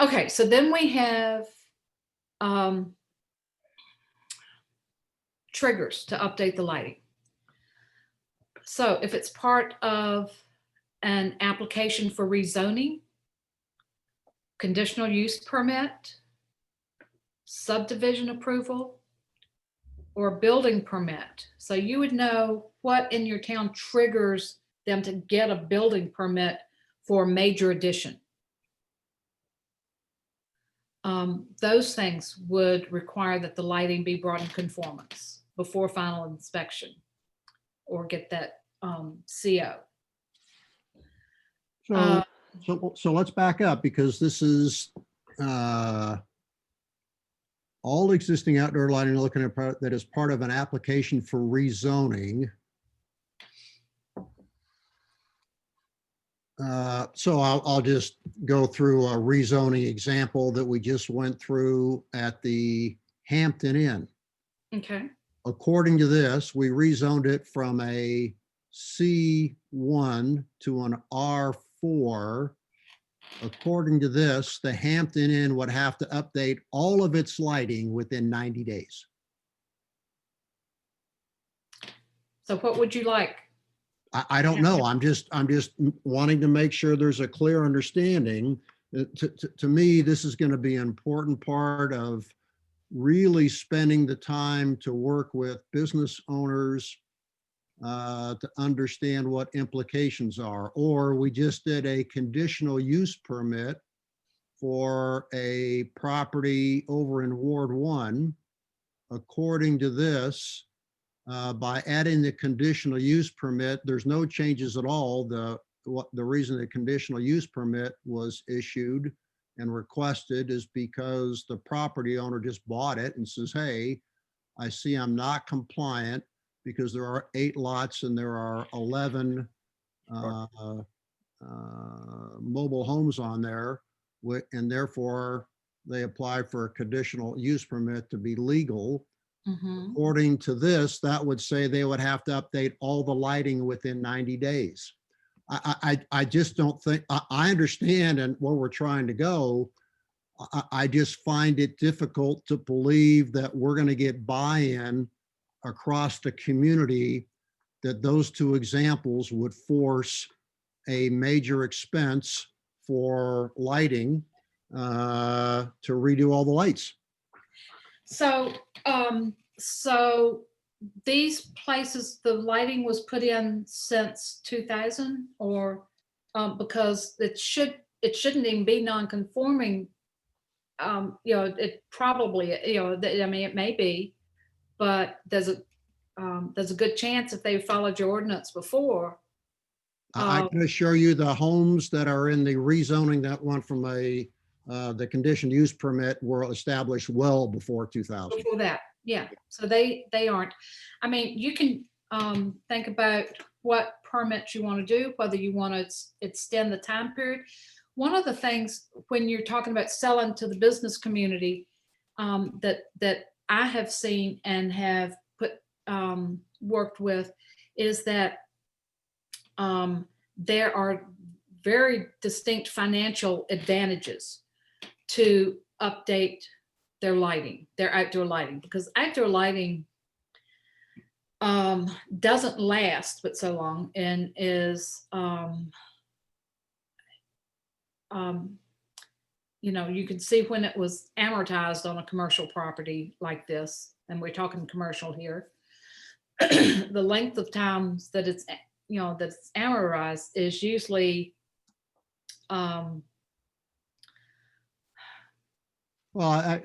Okay, so then we have triggers to update the lighting. So if it's part of an application for rezoning, conditional use permit, subdivision approval, or building permit. So you would know what in your town triggers them to get a building permit for a major addition. Those things would require that the lighting be brought in conformance before final inspection or get that CO. So So let's back up because this is all existing outdoor lighting looking at that is part of an application for rezoning. So I'll just go through a rezoning example that we just went through at the Hampton Inn. Okay. According to this, we rezoned it from a C1 to an R4. According to this, the Hampton Inn would have to update all of its lighting within 90 days. So what would you like? I don't know. I'm just wanting to make sure there's a clear understanding. To me, this is going to be an important part of really spending the time to work with business owners to understand what implications are. Or we just did a conditional use permit for a property over in Ward 1. According to this, by adding the conditional use permit, there's no changes at all. The reason the conditional use permit was issued and requested is because the property owner just bought it and says, hey, I see I'm not compliant because there are 8 lots and there are 11 mobile homes on there, and therefore they apply for a conditional use permit to be legal. Mhm. According to this, that would say they would have to update all the lighting within 90 days. I just don't think, I understand and where we're trying to go. I just find it difficult to believe that we're going to get buy-in across the community that those 2 examples would force a major expense for lighting to redo all the lights. So, so these places, the lighting was put in since 2000, or because it shouldn't even be non-conforming. It probably, I mean, it may be, but there's a good chance if they followed your ordinance before. I can assure you the homes that are in the rezoning that went from the conditional use permit were established well before 2000. Before that, yeah. So they aren't. I mean, you can think about what permits you want to do, whether you want to extend the time period. One of the things when you're talking about selling to the business community that I have seen and have worked with is that there are very distinct financial advantages to update their lighting, their outdoor lighting, because outdoor lighting doesn't last but so long and is you can see when it was amortized on a commercial property like this, and we're talking commercial here, the length of times that it's that's amortized is usually Well,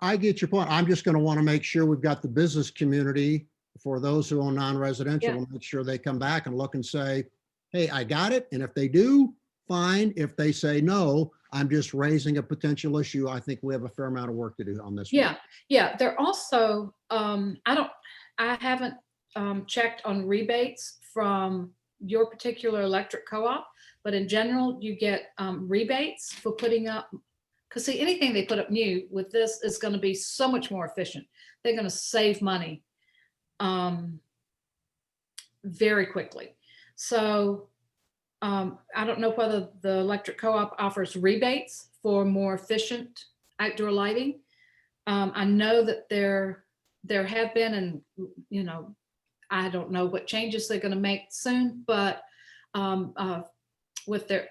I get your point. I'm just going to want to make sure we've got the business community for those who own non-residential, Yeah. and make sure they come back and look and say, hey, I got it. And if they do, fine. If they say no, I'm just raising a potential issue. I think we have a fair amount of work to do on this. yeah. They're also I haven't checked on rebates from your particular electric co-op, but in general you get rebates for putting up, because see, anything they put up new with this is going to be so much more efficient. They're going to save money very quickly. So I don't know whether the electric co-op offers rebates for more efficient outdoor lighting. I know that there have been, and I don't know what changes they're going to make soon, but with their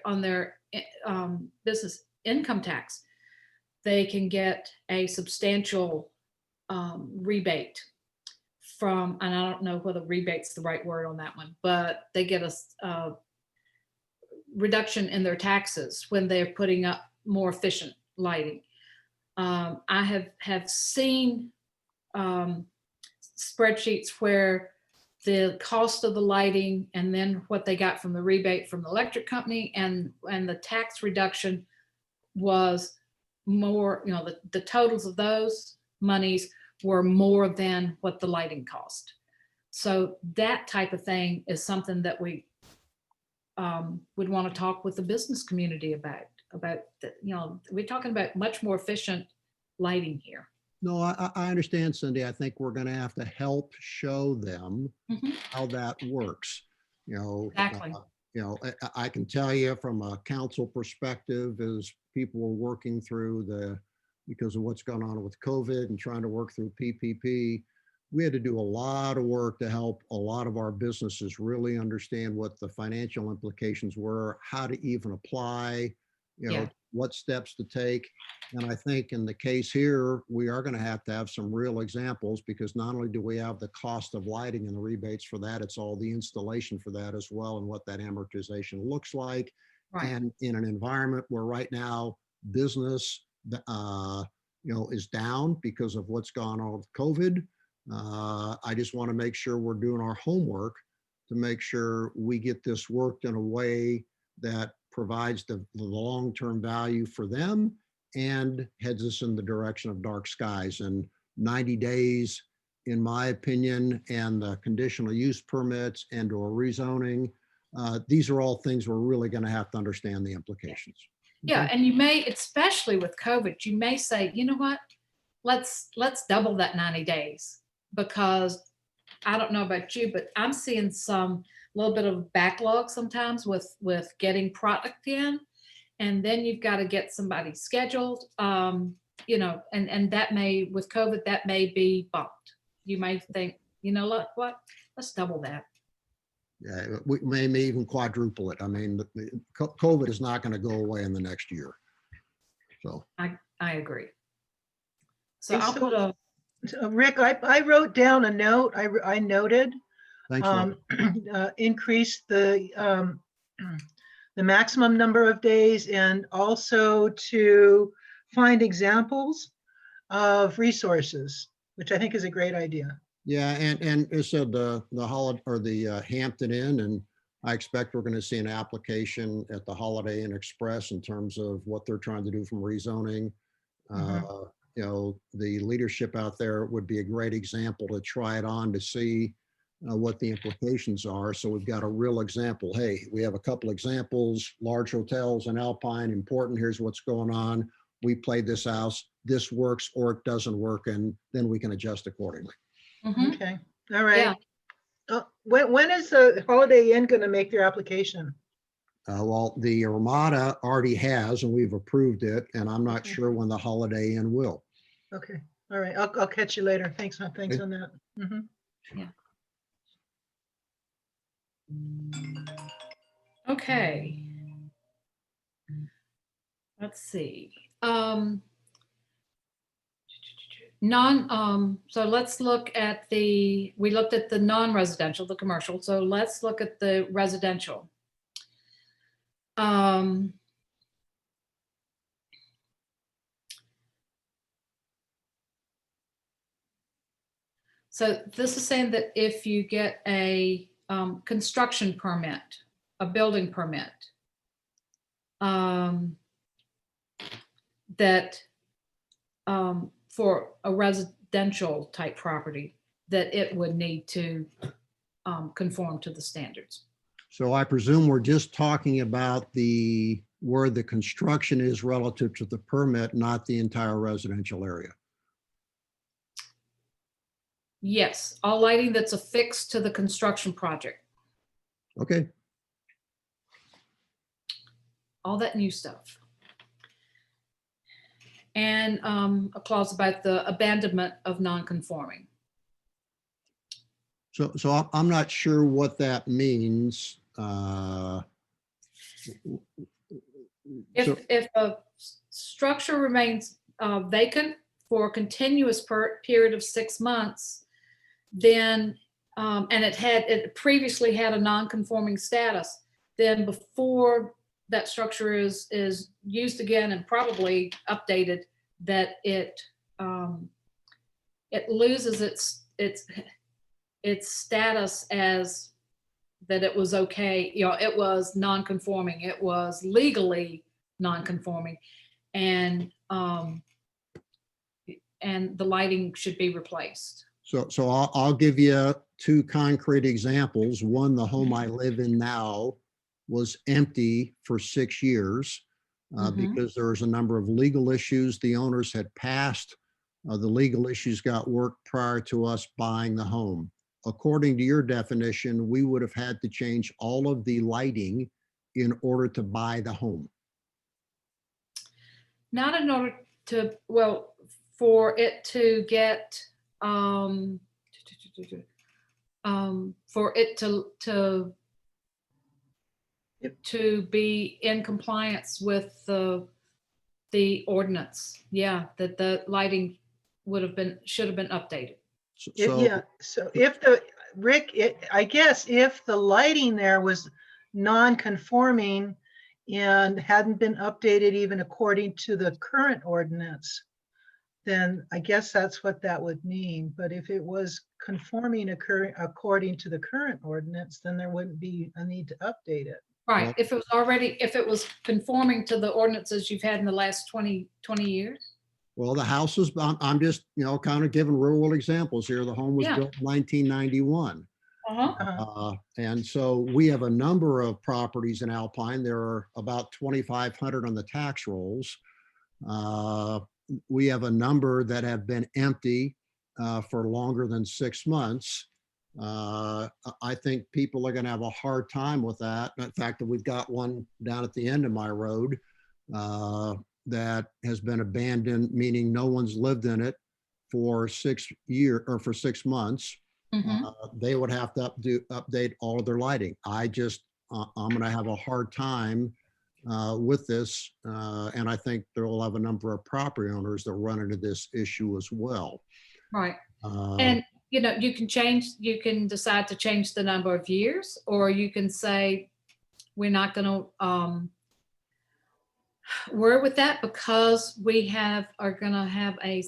business income tax, they can get a substantial rebate from, and I don't know whether rebate's the right word on that one, but they get a reduction in their taxes when they're putting up more efficient lighting. I have seen spreadsheets where the cost of the lighting, and then what they got from the rebate from the electric company, and the tax reduction was more, you know, the totals of those monies were more than what the lighting cost. So that type of thing is something that we would want to talk with the business community about the, you know, we're talking about much more efficient lighting here. No, I understand, Cindy. I think we're going to have to help show them Mhm. how that works. You know, Exactly. I can tell you from a council perspective, as people were working through because of what's going on with COVID and trying to work through PPP, we had to do a lot of work to help a lot of our businesses really understand what the financial implications were, how to even apply, Yeah. what steps to take. And I think in the case here, we are going to have some real examples, because not only do we have the cost of lighting and the rebates for that, it's all the installation for that as well, and what that amortization looks like. Right. And in an environment where right now business, is down because of what's gone on with COVID, I just want to make sure we're doing our homework to make sure we get this worked in a way that provides the long-term value for them and heads us in the direction of dark skies. And 90 days, in my opinion, and the conditional use permits and or rezoning, these are all things we're really going to have to understand the implications. Yeah, Okay? and you may, especially with COVID, you may say, you know what, let's double that 90 days, because I don't know about you, but I'm seeing some little bit of backlog sometimes with getting product in, and then you've got to get somebody scheduled, and that may, with COVID, that may be bumped. You may think, you know what, let's double that. Yeah, we may even quadruple it. I mean, COVID is not going to go away in the next year. So. I agree. So Okay, I'll so- put a, Rick, I wrote down a note. I noted Thanks, Laura. increase the maximum number of days, and also to find examples of resources, which I think is a great idea. Yeah, and it said the Holiday or the Hampton Inn, and I expect we're going to see an application at the Holiday Inn Express in terms of what they're trying to do from rezoning. The leadership out there would be a great example to try it on to see what the implications are. So we've got a real example. Hey, we have a couple examples, large hotels in Alpine, important. Here's what's going on. We played this out. This works or it doesn't work, and then we can adjust accordingly. Mhm. Okay, all right. Yeah. When is the Holiday Inn going to make their application? Well, the Armada already has, and we've approved it, and I'm not Okay. sure when the Holiday Inn will. Okay, all right. I'll catch you later. Thanks on that. Mhm. Okay. Let's see. So let's look at we looked at the non-residential, the commercial. So let's look at the residential. So this is saying that if you get a construction permit, a building permit, that for a residential type property, that it would need to conform to the standards. So I presume we're just talking about where the construction is relative to the permit, not the entire residential area. Yes, all lighting that's affixed to the construction project, Okay, all that new stuff. And a clause about the abandonment of non-conforming. so I'm not sure what that means. If a structure remains vacant for a continuous period of 6 months, then, and it previously had a non-conforming status, then before that structure is used again and probably updated, that it loses its its status as that it was okay, it was non-conforming, it was legally non-conforming, and the lighting should be replaced. So I'll give you two concrete examples. One, the home I live in now was empty for 6 years Mhm. because there was a number of legal issues the owners had passed. The legal issues got worked prior to us buying the home. According to your definition, we would have had to change all of the lighting in order to buy the home. Not in order to, well, for it to get, for it to be in compliance with the ordinance. Yeah, that the lighting should have been updated. Yeah, so if I guess if the lighting there was non-conforming and hadn't been updated even according to the current ordinance, then I guess that's what that would mean. But if it was conforming according to the current ordinance, then there wouldn't be a need to update it. Right, Well- if it was conforming to the ordinances you've had in the last 20 years. Well, the house was, I'm just, kind of giving real world examples here. The home was Yeah. built in 1991. Uh-huh. And so we have a number of properties in Alpine. There are about 2,500 on the tax rolls. We have a number that have been empty for longer than 6 months. I think people are going to have a hard time with that. In fact, we've got one down at the end of my road that has been abandoned, meaning no one's lived in it for 6 years or for 6 months. Mhm. They would have to update all of their lighting. I'm going to have a hard time with this. And I think there will have a number of property owners that run into this issue as well. Right. Uh, And, you can decide to change the number of years, or you can say, we're not going to worry with that because we are going to have a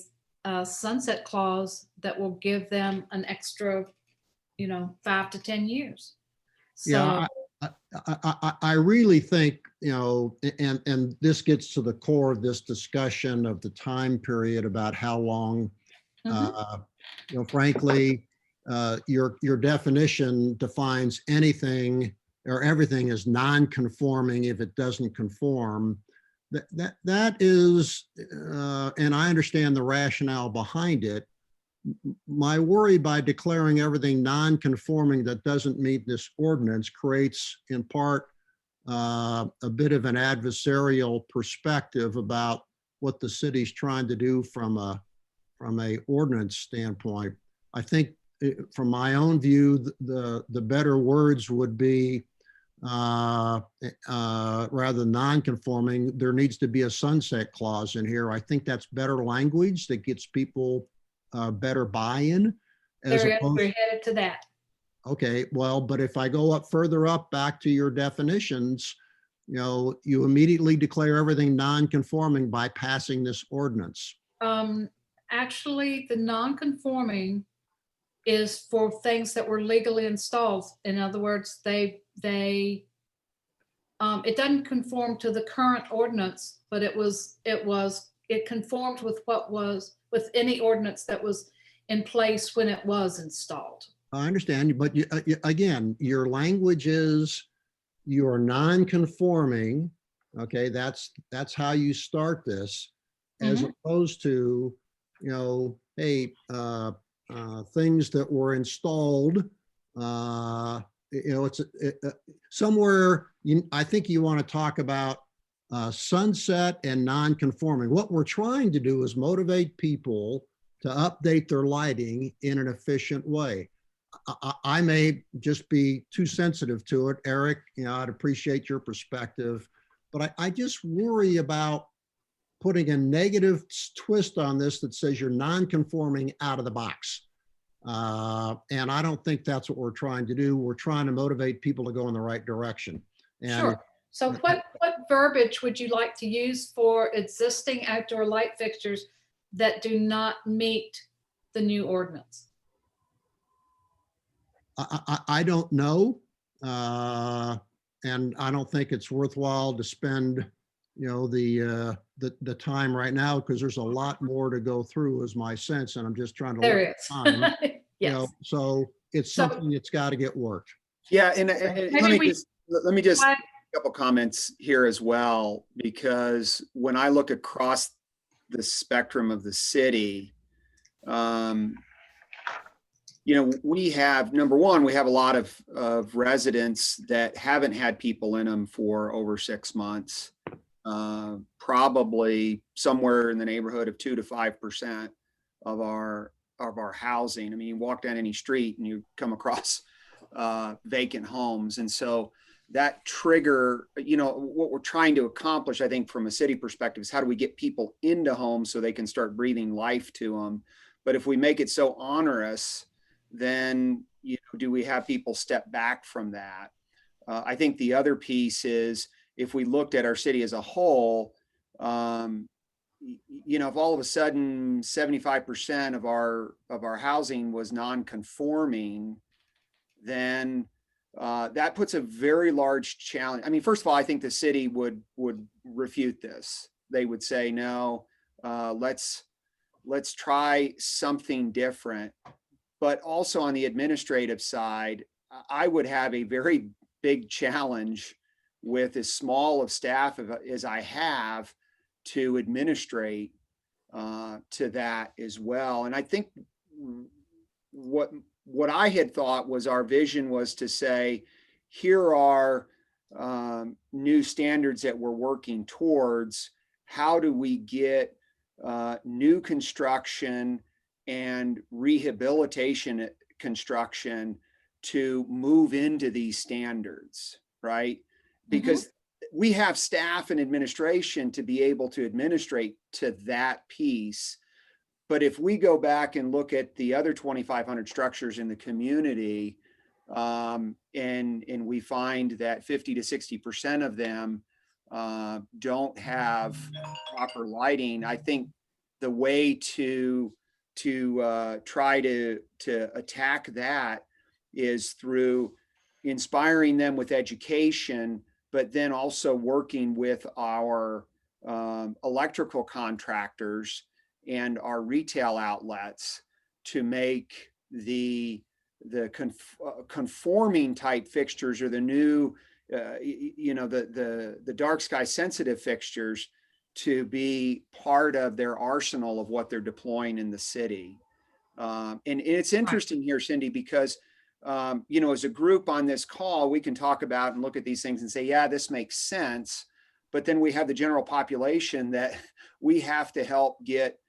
sunset clause that will give them an extra, 5 to 10 years. So, Yeah, I really think, and this gets to the core of this discussion of the time period about how long, mhm. Frankly, your definition defines anything or everything as non-conforming if it doesn't conform. That is, and I understand the rationale behind it. My worry by declaring everything non-conforming that doesn't meet this ordinance creates in part a bit of an adversarial perspective about what the city's trying to do from a ordinance standpoint. I think from my own view, the better words would be rather than non-conforming, there needs to be a sunset clause in here. I think that's better language that gets people better buy-in. We're headed to that. Okay, well, but if I go further up back to your definitions, you immediately declare everything non-conforming by passing this ordinance. Actually, the non-conforming is for things that were legally installed. In other words, it doesn't conform to the current ordinance, but it conformed with any ordinance that was in place when it was installed. I understand, but again, your language is you're non-conforming. Okay, that's how you start this, as opposed to, hey, things that were installed. It's somewhere. I think you want to talk about sunset and non-conforming. What we're trying to do is motivate people to update their lighting in an efficient way. I may just be too sensitive to it, Eric. I'd appreciate your perspective, but I just worry about putting a negative twist on this that says you're non-conforming out of the box. And I don't think that's what we're trying to do. We're trying to motivate people to go in the right direction. And Sure. So what verbiage would you like to use for existing outdoor light fixtures that do not meet the new ordinance? I don't know. And I don't think it's worthwhile to spend, the time right now, because there's a lot more to go through is my sense, and I'm just trying to. There look at is. time, Yes. So it's So- something that's got to get worked. Yeah, and Maybe let me just Why- a couple comments here as well, because when I look across the spectrum of the city, we have, number one, we have a lot of residents that haven't had people in them for over 6 months. Probably somewhere in the neighborhood of 2 to 5% of our housing. I mean, you walk down any street and you come across vacant homes. And so that trigger, what we're trying to accomplish, I think, from a city perspective, is how do we get people into homes so they can start breathing life to them? But if we make it so onerous, then do we have people step back from that? I think the other piece is, if we looked at our city as a whole, if all of a sudden 75% of our housing was non-conforming, then that puts a very large challenge. I mean, first of all, I think the city would refute this. They would say, no, let's try something different. But also on the administrative side, I would have a very big challenge with as small of staff as I have to administrate to that as well. And I think what I had thought was, our vision was to say, here are new standards that we're working towards. How do we get new construction and rehabilitation construction to move into these standards, right? Because we have staff and administration to be able to administrate to that piece. But if we go back and look at the other 2,500 structures in the community, and we find that 50 to 60% of them don't have proper lighting, I think the way to try to attack that is through inspiring them with education, but then also working with our electrical contractors and our retail outlets to make the conforming type fixtures, or the new, the dark sky sensitive fixtures, to be part of their arsenal of what they're deploying in the city. And it's interesting here, Cindy, because as a group on this call, we can talk about and look at these things and say, yeah, this makes sense. But then we have the general population that we have to help get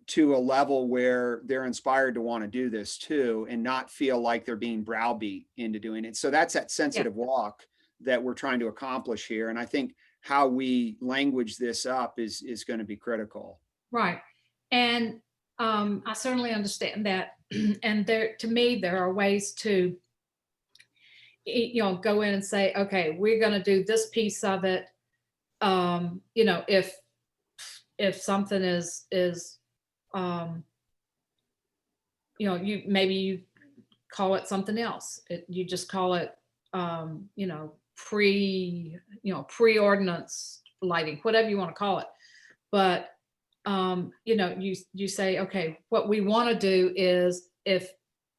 to a level where they're inspired to want to do this too, and not feel like they're being browbeat into doing it. So that's that sensitive walk that we're trying to accomplish here. And I think how we language this up is going to be critical. Right. And I certainly understand that. And to me, there are ways to, go in and say, okay, we're going to do this piece of it. If something is, you call it something else. You just call it, pre-ordinance lighting, whatever you want to call it. But, you say, okay, what we want to do is, if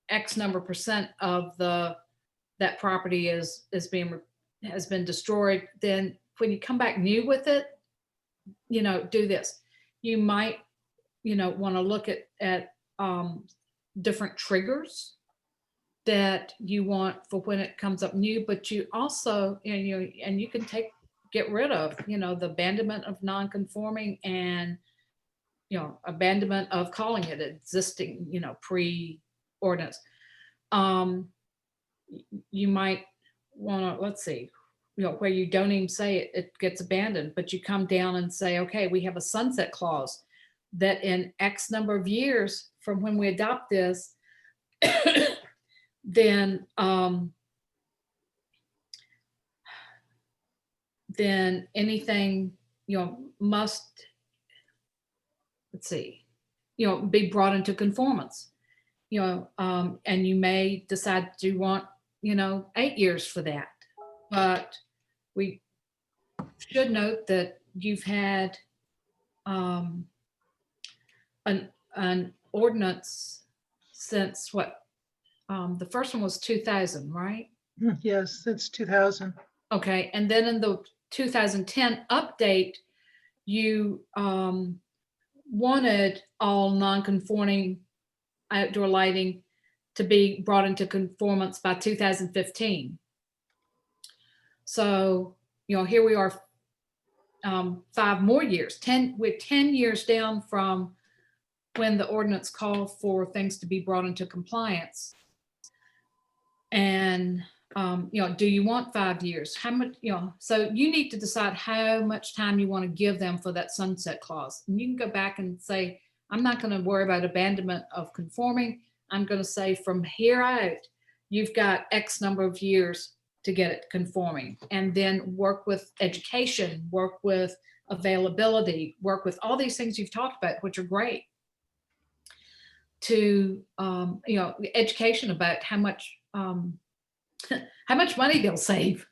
X number % of that property has been destroyed, then when you come back new with it, do this. You might, want to look at different triggers that you want for when it comes up new, but you also, and you can get rid of, the abandonment of non-conforming, and, abandonment of calling it existing, pre-ordinance. You might want to, let's see, where you don't even say it gets abandoned, but you come down and say, okay, we have a sunset clause that in X number of years from when we adopt this, then anything, must, let's see, be brought into conformance. and you may decide to want, 8 years for that. But we should note that you've had an ordinance since what? The first one was 2000, right? Yes, it's 2000. Okay, and then in the 2010 update, you wanted all non-conforming outdoor lighting to be brought into conformance by 2015. So, here we are, 5 more years, we're 10 years down from when the ordinance called for things to be brought into compliance. And, do you want 5 years? How much, so you need to decide how much time you want to give them for that sunset clause. And you can go back and say, I'm not going to worry about abandonment of conforming. I'm going to say from here out, you've got X number of years to get it conforming, and then work with education, work with availability, work with all these things you've talked about, which are great, to, education about how much money they'll save,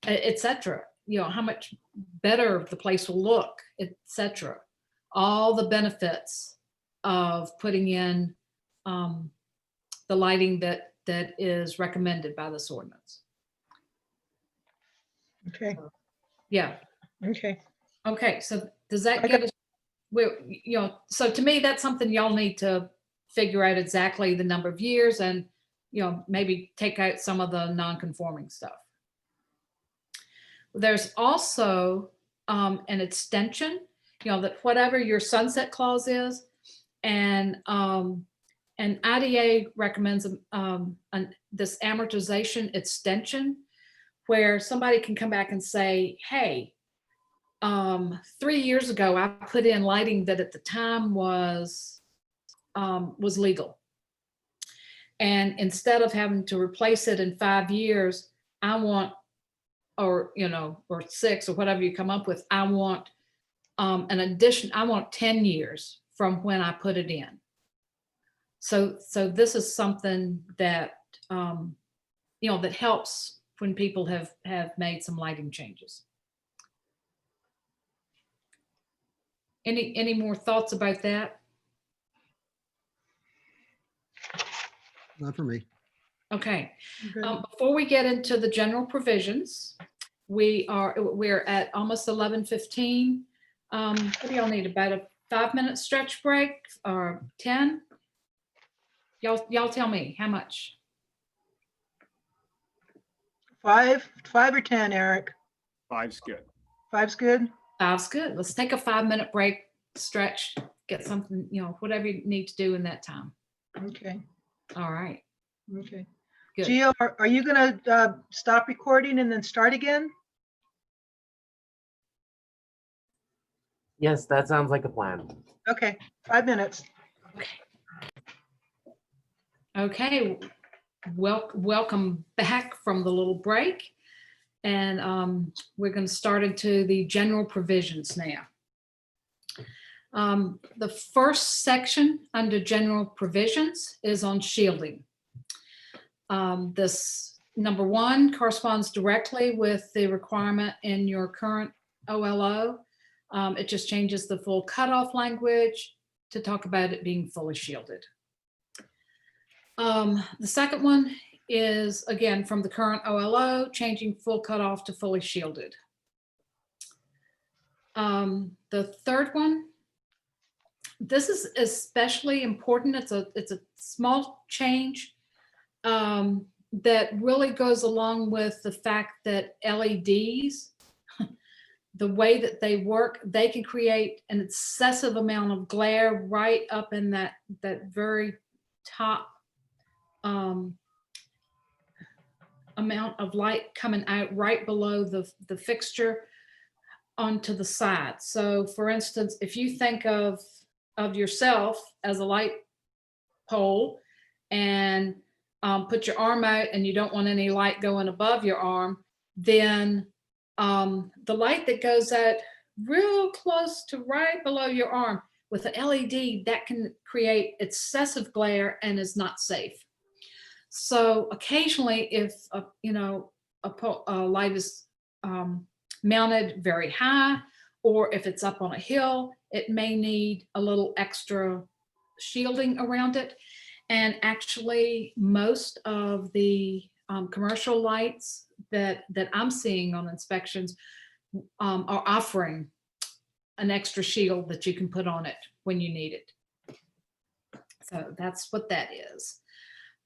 etc. How much better the place will look, etc. All the benefits of putting in the lighting that is recommended by this ordinance. Okay, Yeah. okay. Okay. So does that I get us? So to me, that's something y'all need to figure out exactly the number of years, and maybe take out some of the non-conforming stuff. There's also an extension, that whatever your sunset clause is, and IDA recommends this amortization extension, where somebody can come back and say, hey, 3 years ago, I put in lighting that at the time was legal. And instead of having to replace it in 5 years, I want, or 6 or whatever you come up with, I want an addition, I want 10 years from when I put it in. So this is something that, that helps when people have made some lighting changes. Any more thoughts about that? Not for me. Okay. Good. Before we get into the general provisions, we're at almost 11:15. What do y'all need? About a 5-minute stretch break or 10? Y'all tell me how much. 5 or 10, Eric? 5's good. 5's good? 5's good. Let's take a 5-minute break, stretch, get something, whatever you need to do in that time. Okay, All right. okay. Good. Gio, are you gonna stop recording and then start again? Yes, that sounds like a plan. Okay, 5 minutes. Okay. Welcome back from the little break. And we're going to start into the general provisions now. The first section under general provisions is on shielding. This number 1 corresponds directly with the requirement in your current OLO. It just changes the full cutoff language to talk about it being fully shielded. The second one is, again, from the current OLO, changing full cutoff to fully shielded. The third one, this is especially important. It's a small change that really goes along with the fact that LEDs, the way that they work, they can create an excessive amount of glare right up in that very top amount of light coming out right below the fixture onto the side. So for instance, if you think of yourself as a light pole and put your arm out and you don't want any light going above your arm, then the light that goes out real close to right below your arm with an LED, that can create excessive glare and is not safe. So occasionally, if a light is mounted very high, or if it's up on a hill, it may need a little extra shielding around it. And actually, most of the commercial lights that I'm seeing on inspections are offering an extra shield that you can put on it when you need it. So that's what that is.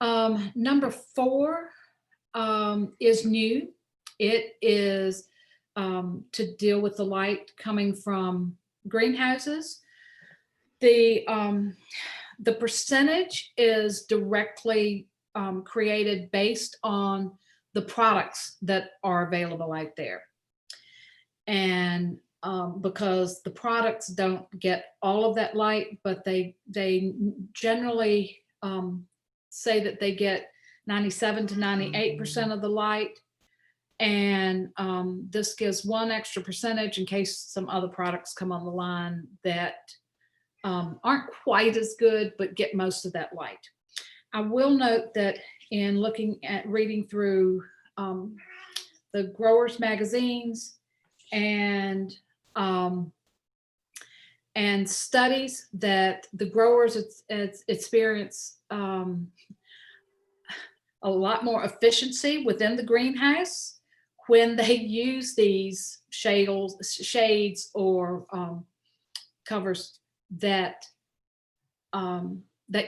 Number 4 is new. It is to deal with the light coming from greenhouses. The percentage is directly created based on the products that are available out there. And because the products don't get all of that light, but they generally say that they get 97 to 98% of the light. And this gives one extra percentage in case some other products come on the line that aren't quite as good, but get most of that light. I will note that in reading through the growers magazines and studies, that the growers experience a lot more efficiency within the greenhouse when they use these shades or covers that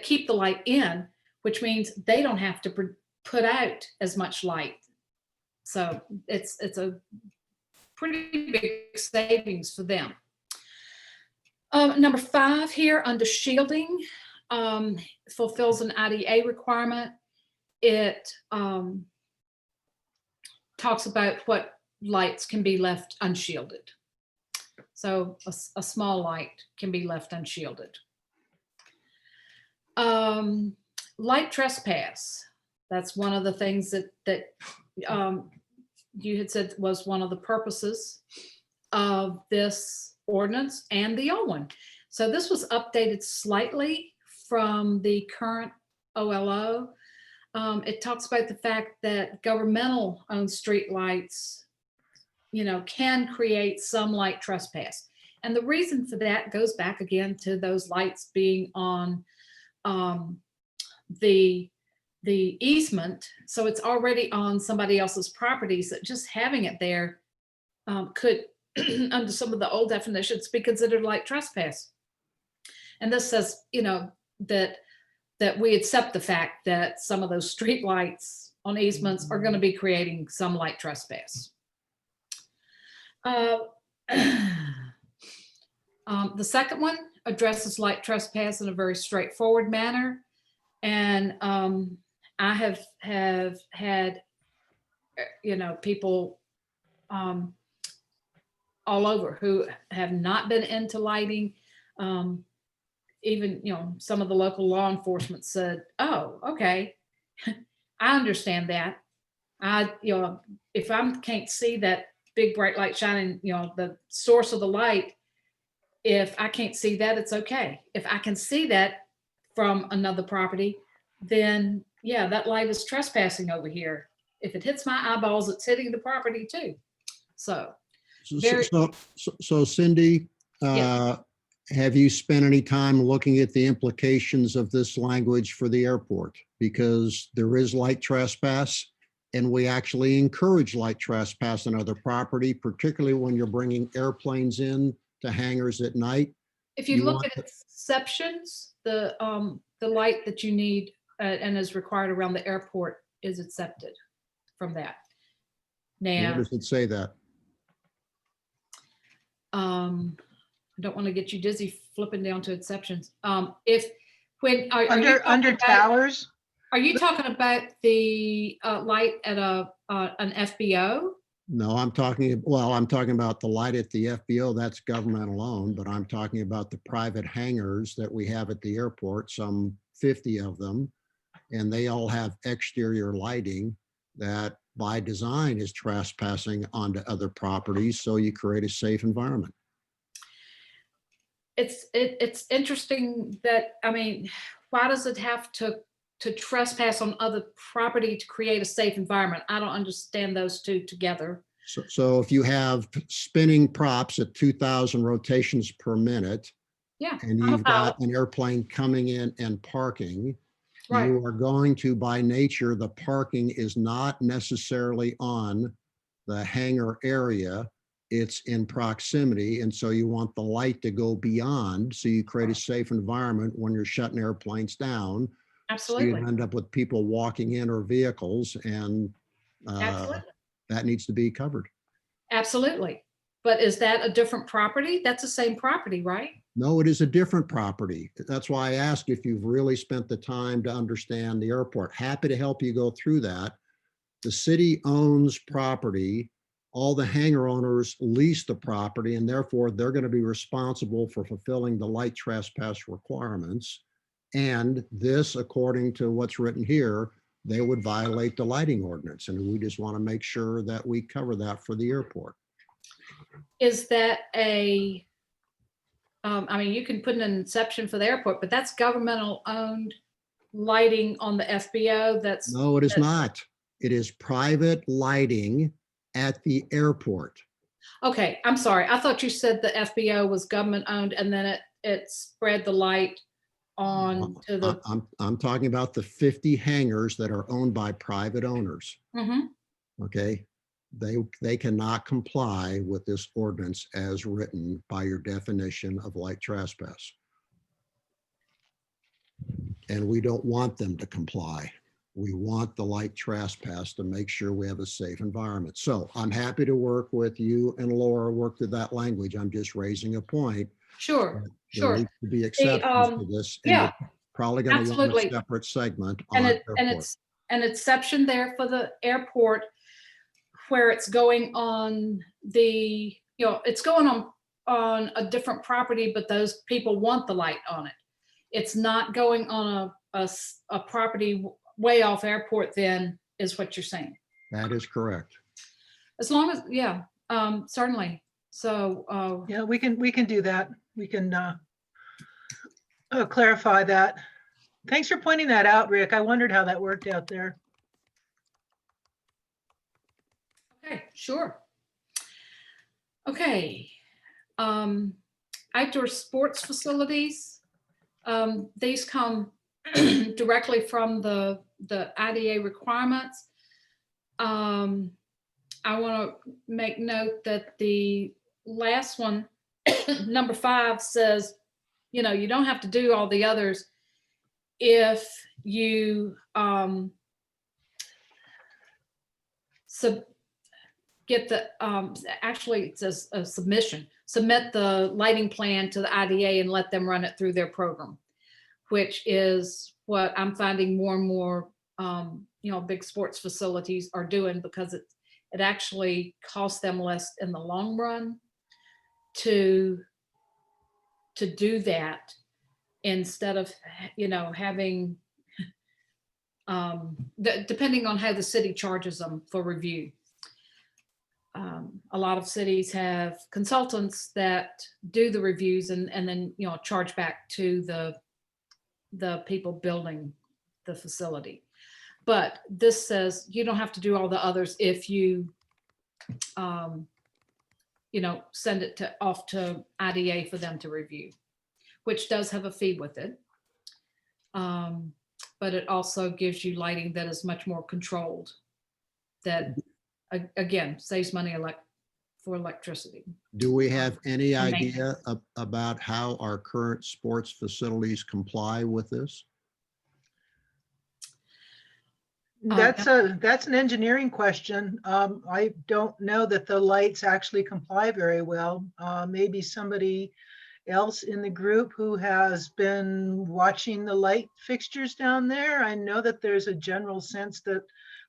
keep the light in, which means they don't have to put out as much light. So it's a pretty big savings for them. Number 5 here under shielding fulfills an IDA requirement. It talks about what lights can be left unshielded. So a small light can be left unshielded. Light trespass. That's one of the things that you had said was one of the purposes of this ordinance and the old one. So this was updated slightly from the current OLO. It talks about the fact that governmental owned street lights, can create some light trespass. And the reason for that goes back again to those lights being on the easement. So it's already on somebody else's property. So just having it there could, under some of the old definitions, be considered light trespass. And this says, that we accept the fact that some of those street lights on easements are going to be creating some light trespass. The second one addresses light trespass in a very straightforward manner. And I have had, people all over who have not been into lighting. Even, some of the local law enforcement said, oh, okay, I understand that. If I can't see that big bright light shining, the source of the light, if I can't see that, it's okay. If I can see that from another property, then yeah, that light is trespassing over here. If it hits my eyeballs, it's hitting the property too. So Cindy, Yes. Have you spent any time looking at the implications of this language for the airport? Because there is light trespass, and we actually encourage light trespass on other property, particularly when you're bringing airplanes in to hangars at night. If you look at exceptions, the light that you need and is required around the airport is accepted from that. Now, where does it say that? I don't want to get you dizzy flipping down to exceptions. Are you Under towers? Are you talking about the light at an FBO? No, I'm talking about the light at the FBO, that's governmental owned, but I'm talking about the private hangars that we have at the airport, some 50 of them, and they all have exterior lighting that by design is trespassing onto other properties, so you create a safe environment. it's interesting that, I mean, why does it have to trespass on other property to create a safe environment? I don't understand those two together. So if you have spinning props at 2,000 rotations per minute, Yeah. and I'm a you've got pilot. an airplane coming in and parking, Right. you are going to, by nature, the parking is not necessarily on the hangar area. It's in proximity. And so you want the light to go beyond. So you create a safe environment when you're shutting airplanes down. So you Absolutely. end up with people walking in or vehicles, and Absolutely. that needs to be covered. Absolutely. But is that a different property? That's the same property, right? No, it is a different property. That's why I asked if you've really spent the time to understand the airport. Happy to help you go through that. The city owns property. All the hangar owners lease the property, and therefore they're going to be responsible for fulfilling the light trespass requirements. And this, according to what's written here, they would violate the lighting ordinance. And we just want to make sure that we cover that for the airport. Is that I mean, you can put an exception for the airport, but that's governmental owned lighting on the FBO. No, it is not. It is private lighting at the airport. Okay, I'm sorry. I thought you said the FBO was government owned and then it spread the light on to the. I'm talking about the 50 hangars that are owned by private owners. Mhm. Okay. They cannot comply with this ordinance as written by your definition of light trespass. And we don't want them to comply. We want the light trespass to make sure we have a safe environment. So I'm happy to work with you and Laura, work through that language. I'm just raising a point. Sure, There sure. needs to be exceptions to this. And yeah, you're probably going to want a absolutely. separate segment And on and airport. it's an exception there for the airport where it's going on it's going on a different property, but those people want the light on it. It's not going on a property way off airport then, is what you're saying. That is correct. As long as, yeah, certainly. So, Yeah, we can do that. We can clarify that. Thanks for pointing that out, Rick. I wondered how that worked out there. okay, sure. Okay. Outdoor sports facilities. These come directly from the IDA requirements. I want to make note that the last one, number 5, says, you don't have to do all the others if you get the, actually it says a submission, submit the lighting plan to the IDA and let them run it through their program, which is what I'm finding more and more, big sports facilities are doing, because it actually costs them less in the long run to do that, instead of, having, depending on how the city charges them for review. A lot of cities have consultants that do the reviews and then, charge back to the people building the facility. But this says you don't have to do all the others if you, send it off to IDA for them to review, which does have a fee with it. But it also gives you lighting that is much more controlled, that again saves money for electricity. Do we have any And idea about how our current sports facilities comply with this? That's an engineering question. I don't know that the lights actually comply very well. Maybe somebody else in the group who has been watching the light fixtures down there. I know that there's a general sense that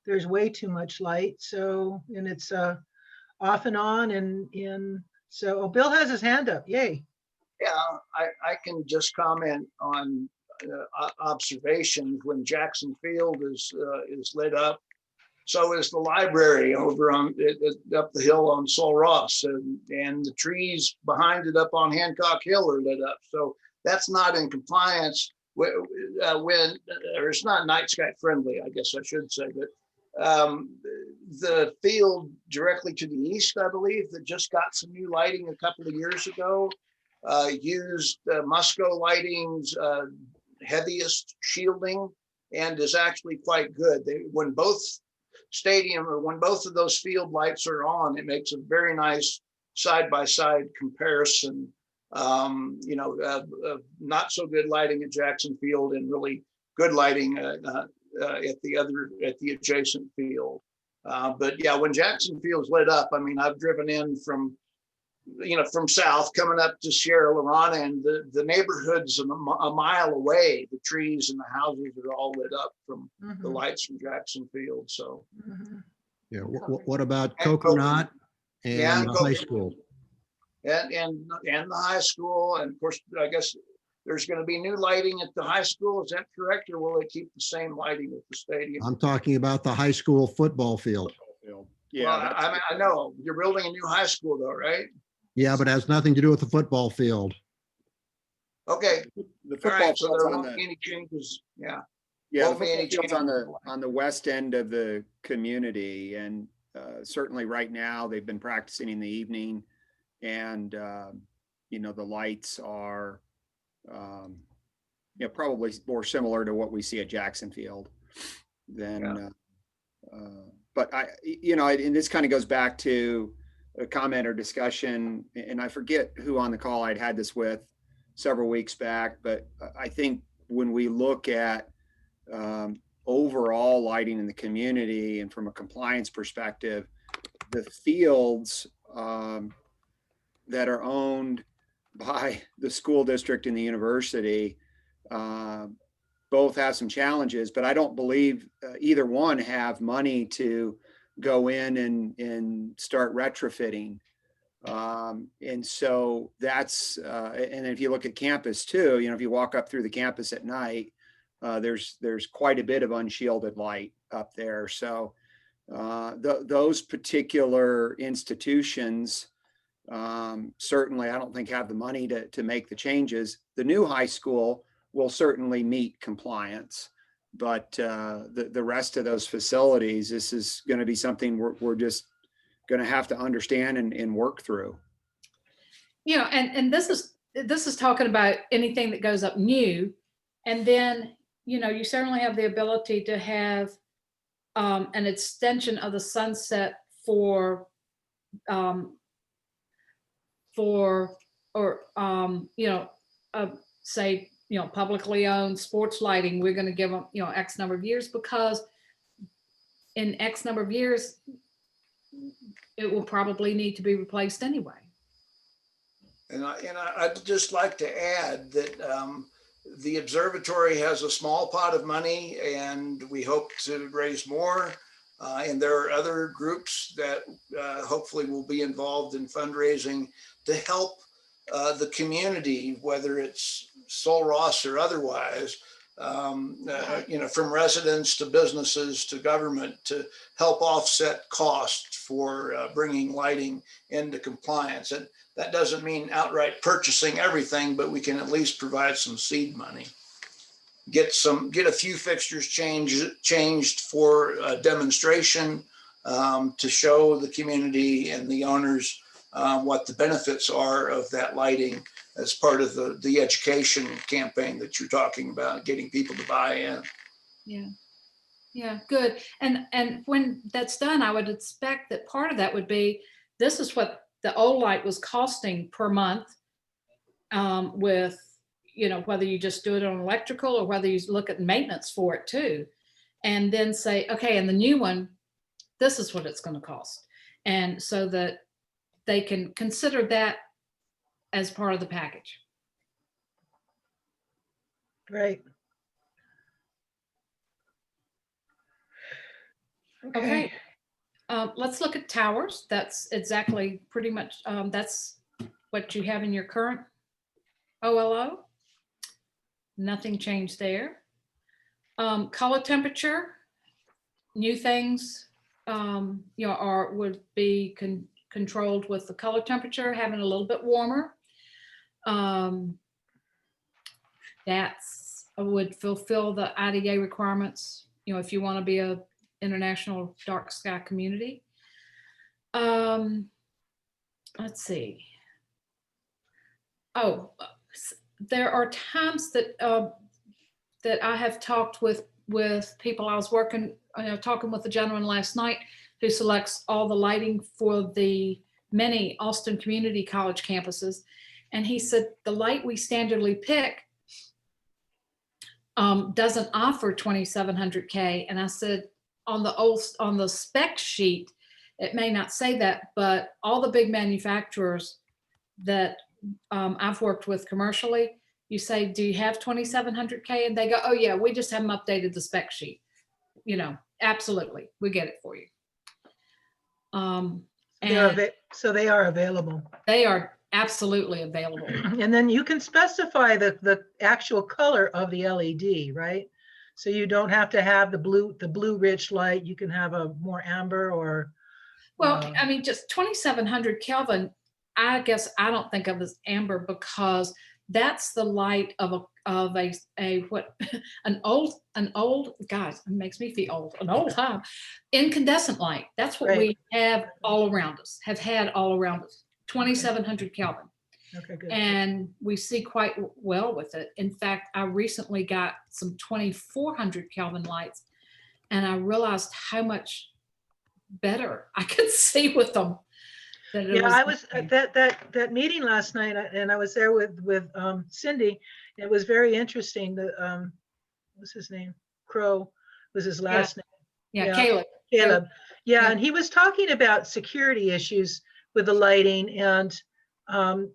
there's way too much light. So, and it's off and on and so, Bill has his hand up. Yay. Yeah, I can just comment on observations when Jackson Field is lit up. So is the library over on up the hill on Sol Ross, and the trees behind it up on Hancock Hill are lit up. So that's not in compliance when or it's not night sky friendly, I guess I should say. But the field directly to the east, I believe, that just got some new lighting a couple of years ago, used Musco Lighting's heaviest shielding and is actually quite good. When both of those field lights are on, it makes a very nice side-by-side comparison. Not so good lighting at Jackson Field and really good lighting at the adjacent field. But yeah, when Jackson Field's lit up, I mean, I've driven in from south coming up to Sierra Leone, and the neighborhoods a mile away, the trees and the houses are all lit up from the lights from Jackson Field. So Yeah, what about And Coconut Yeah, and the high school? and the high school, and of course, I guess there's going to be new lighting at the high school. Is that correct, or will they keep the same lighting at the stadium? I'm talking about the high school football field. Yeah, Well, I know you're building a new high school, though, right? Yeah, but it has nothing to do with the football field. Okay, the all football right. So field's there on won't the, be any changes. Yeah. yeah, the won't be football any field's changes. on the west end of the community, and certainly right now they've been practicing in the evening, and the lights are probably more similar to what we see at Jackson Field than but and this kind of goes back to a comment or discussion, and I forget who on the call I'd had this with several weeks back, but I think when we look at overall lighting in the community and from a compliance perspective, the fields that are owned by the school district and the university both have some challenges, but I don't believe either one have money to go in and start retrofitting. And so that's, and if you look at campus too, if you walk up through the campus at night, there's quite a bit of unshielded light up there. So those particular institutions certainly I don't think have the money to make the changes. The new high school will certainly meet compliance, but the rest of those facilities, this is going to be something we're just going to have to understand and work through. And this is talking about anything that goes up new, and then you certainly have the ability to have an extension of the sunset for say publicly owned sports lighting. We're going to give them X number of years, because in X number of years it will probably need to be replaced anyway. And I'd just like to add that the observatory has a small pot of money, and we hope to raise more. And there are other groups that hopefully will be involved in fundraising to help the community, whether it's Sol Ross or otherwise, from residents to businesses to government, to help offset costs for bringing lighting into compliance. And that doesn't mean outright purchasing everything, but we can at least provide some seed money. Get a few fixtures changed for a demonstration to show the community and the owners what the benefits are of that lighting as part of the education campaign that you're talking about, getting people to buy in. Yeah, good. And when that's done, I would expect that part of that would be, this is what the old light was costing per month, with whether you just do it on electrical or whether you look at maintenance for it too, and then say, okay, and the new one, this is what it's going to cost, and so that they can consider that as part of the package. Great. Okay. Let's look at towers. That's exactly pretty much, that's what you have in your current OLO. Nothing changed there. Color temperature, new things you know, are would be controlled with the color temperature, having a little bit warmer. That's would fulfill the IDA requirements, you know, if you want to be a international dark sky community. Let's see. Oh, there are times that that I have talked with people. I was working, talking with a gentleman last night who selects all the lighting for the many Austin Community College campuses. And he said, the light we standardly pick doesn't offer 2700K. And I said, on the spec sheet, it may not say that, but all the big manufacturers that I've worked with commercially, you say, do you have 2700K? And they go, oh yeah, we just haven't updated the spec sheet. You know, absolutely, we get it for you. So they are available. They are absolutely available. And then you can specify the actual color of the LED, right? So you don't have to have the blue rich light. You can have a more amber or. Well, I mean, just 2700 Kelvin, I guess I don't think of as amber because that's the light of a what an old God, it makes me feel old, an old time incandescent light. That's what we have all around us, have had all around us, 2700 Kelvin. Okay, good. And we see quite well with it. In fact, I recently got some 2400 Kelvin lights and I realized how much better I could see with them. Yeah, I was at that meeting last night, and I was there with Cindy. It was very interesting. The what's his name? Crow was his last name. Yeah, Caleb. Yeah, Yeah. and he was talking about security issues with the lighting, and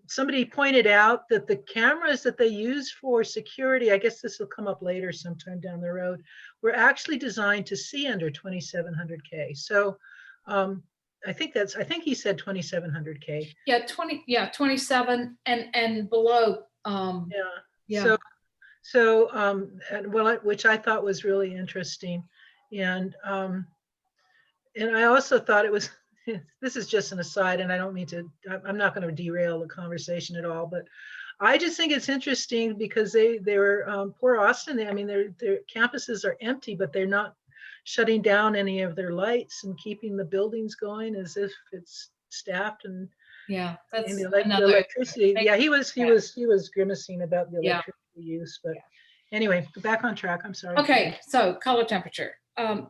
somebody pointed out that the cameras that they use for security, I guess this will come up later sometime down the road, were actually designed to see under 2700K. So I think he said 2700K. Yeah, 27 and below. Yeah. So and well, which I thought was really interesting, and I also thought it was. This is just an aside, and I don't mean to. I'm not going to derail the conversation at all, but I just think it's interesting because they were poor Austin. I mean, their campuses are empty, but they're not shutting down any of their lights and keeping the buildings going as if it's staffed and that's the electricity. Yeah, he was grimacing about the electricity use, but anyway, back on track. I'm sorry. Okay, so color temperature,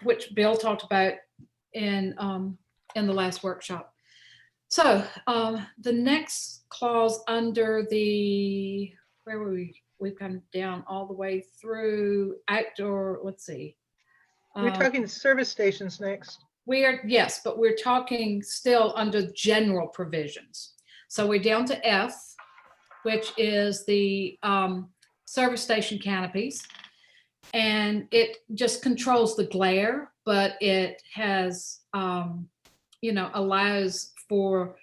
which Bill talked about in the last workshop. So the next clause under the, where were we? We've come down all the way through outdoor, let's see. We're talking service stations next. Yes, but we're talking still under general provisions. So we're down to F, which is the service station canopies. And it just controls the glare, but it has, allows for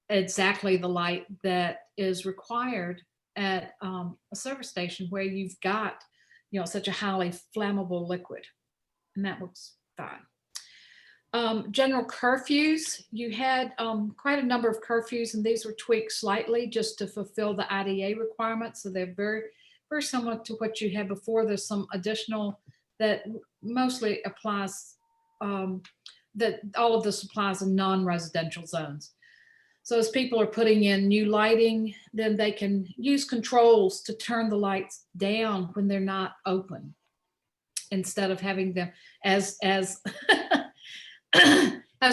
exactly the light that is required at a service station where you've got, such a highly flammable liquid. And that works fine. General curfews, you had quite a number of curfews, and these were tweaked slightly just to fulfill the IDA requirements. So they're very, very similar to what you had before. There's some additional that mostly applies, that all of this applies in non-residential zones. So as people are putting in new lighting, then they can use controls to turn the lights down when they're not open, instead of having them as as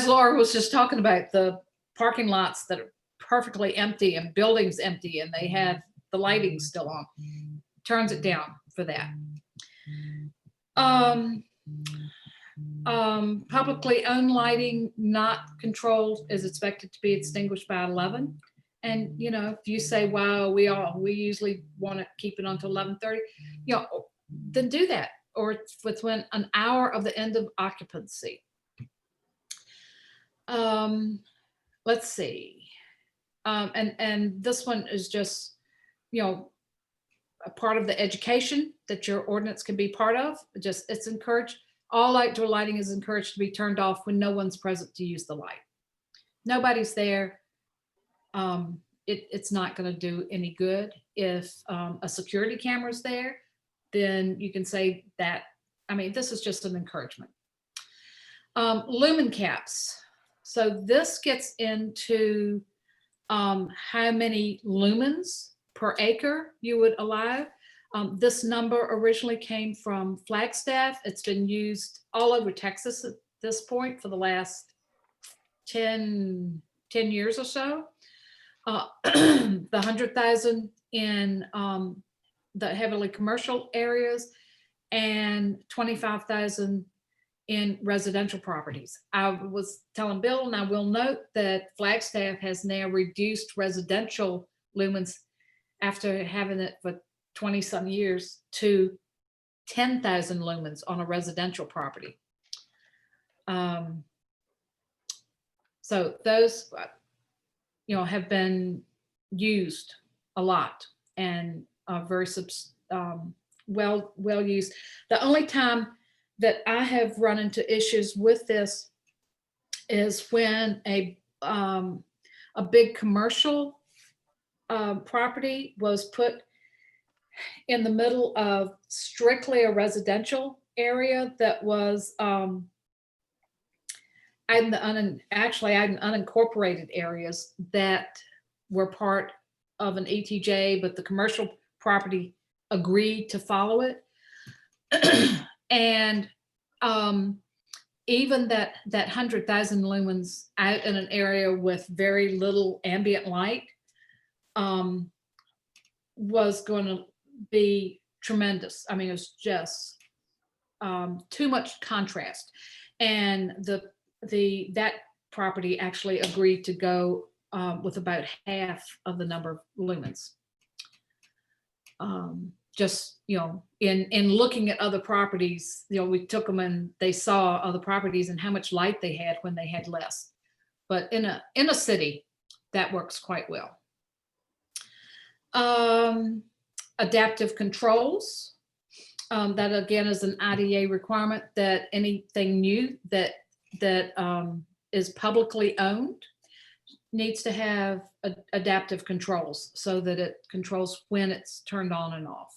Laura was just talking about, the parking lots that are perfectly empty and buildings empty and they have the lighting still on, turns it down for that. Publicly owned lighting not controlled is expected to be extinguished by 11. And if you say, wow, we usually want to keep it until 11:30, then do that, or within an hour of the end of occupancy. Let's see. And this one is just, a part of the education that your ordinance can be part of. It's encouraged. All outdoor lighting is encouraged to be turned off when no one's present to use the light. Nobody's there. It's not going to do any good. If a security camera is there, then you can say that. I mean, this is just an encouragement. Lumen caps. So this gets into how many lumens per acre you would allow. This number originally came from Flagstaff. It's been used all over Texas at this point for the last 10 years or so. The 100,000 in the heavily commercial areas and 25,000 in residential properties. I was telling Bill, and I will note that Flagstaff has now reduced residential lumens after having it for 20-some years to 10,000 lumens on a residential property. So those, have been used a lot and are very well used. The only time that I have run into issues with this is when a big commercial property was put in the middle of strictly a residential area that was actually out in unincorporated areas that were part of an ETJ, but the commercial property agreed to follow it. And even that 100,000 lumens out in an area with very little ambient light was going to be tremendous. I mean, it was just too much contrast. And that property actually agreed to go with about half of the number of lumens. Just, in looking at other properties, we took them and they saw other properties and how much light they had when they had less. But in a city, that works quite well. Adaptive controls. That again is an IDA requirement that anything new that is publicly owned needs to have adaptive controls so that it controls when it's turned on and off.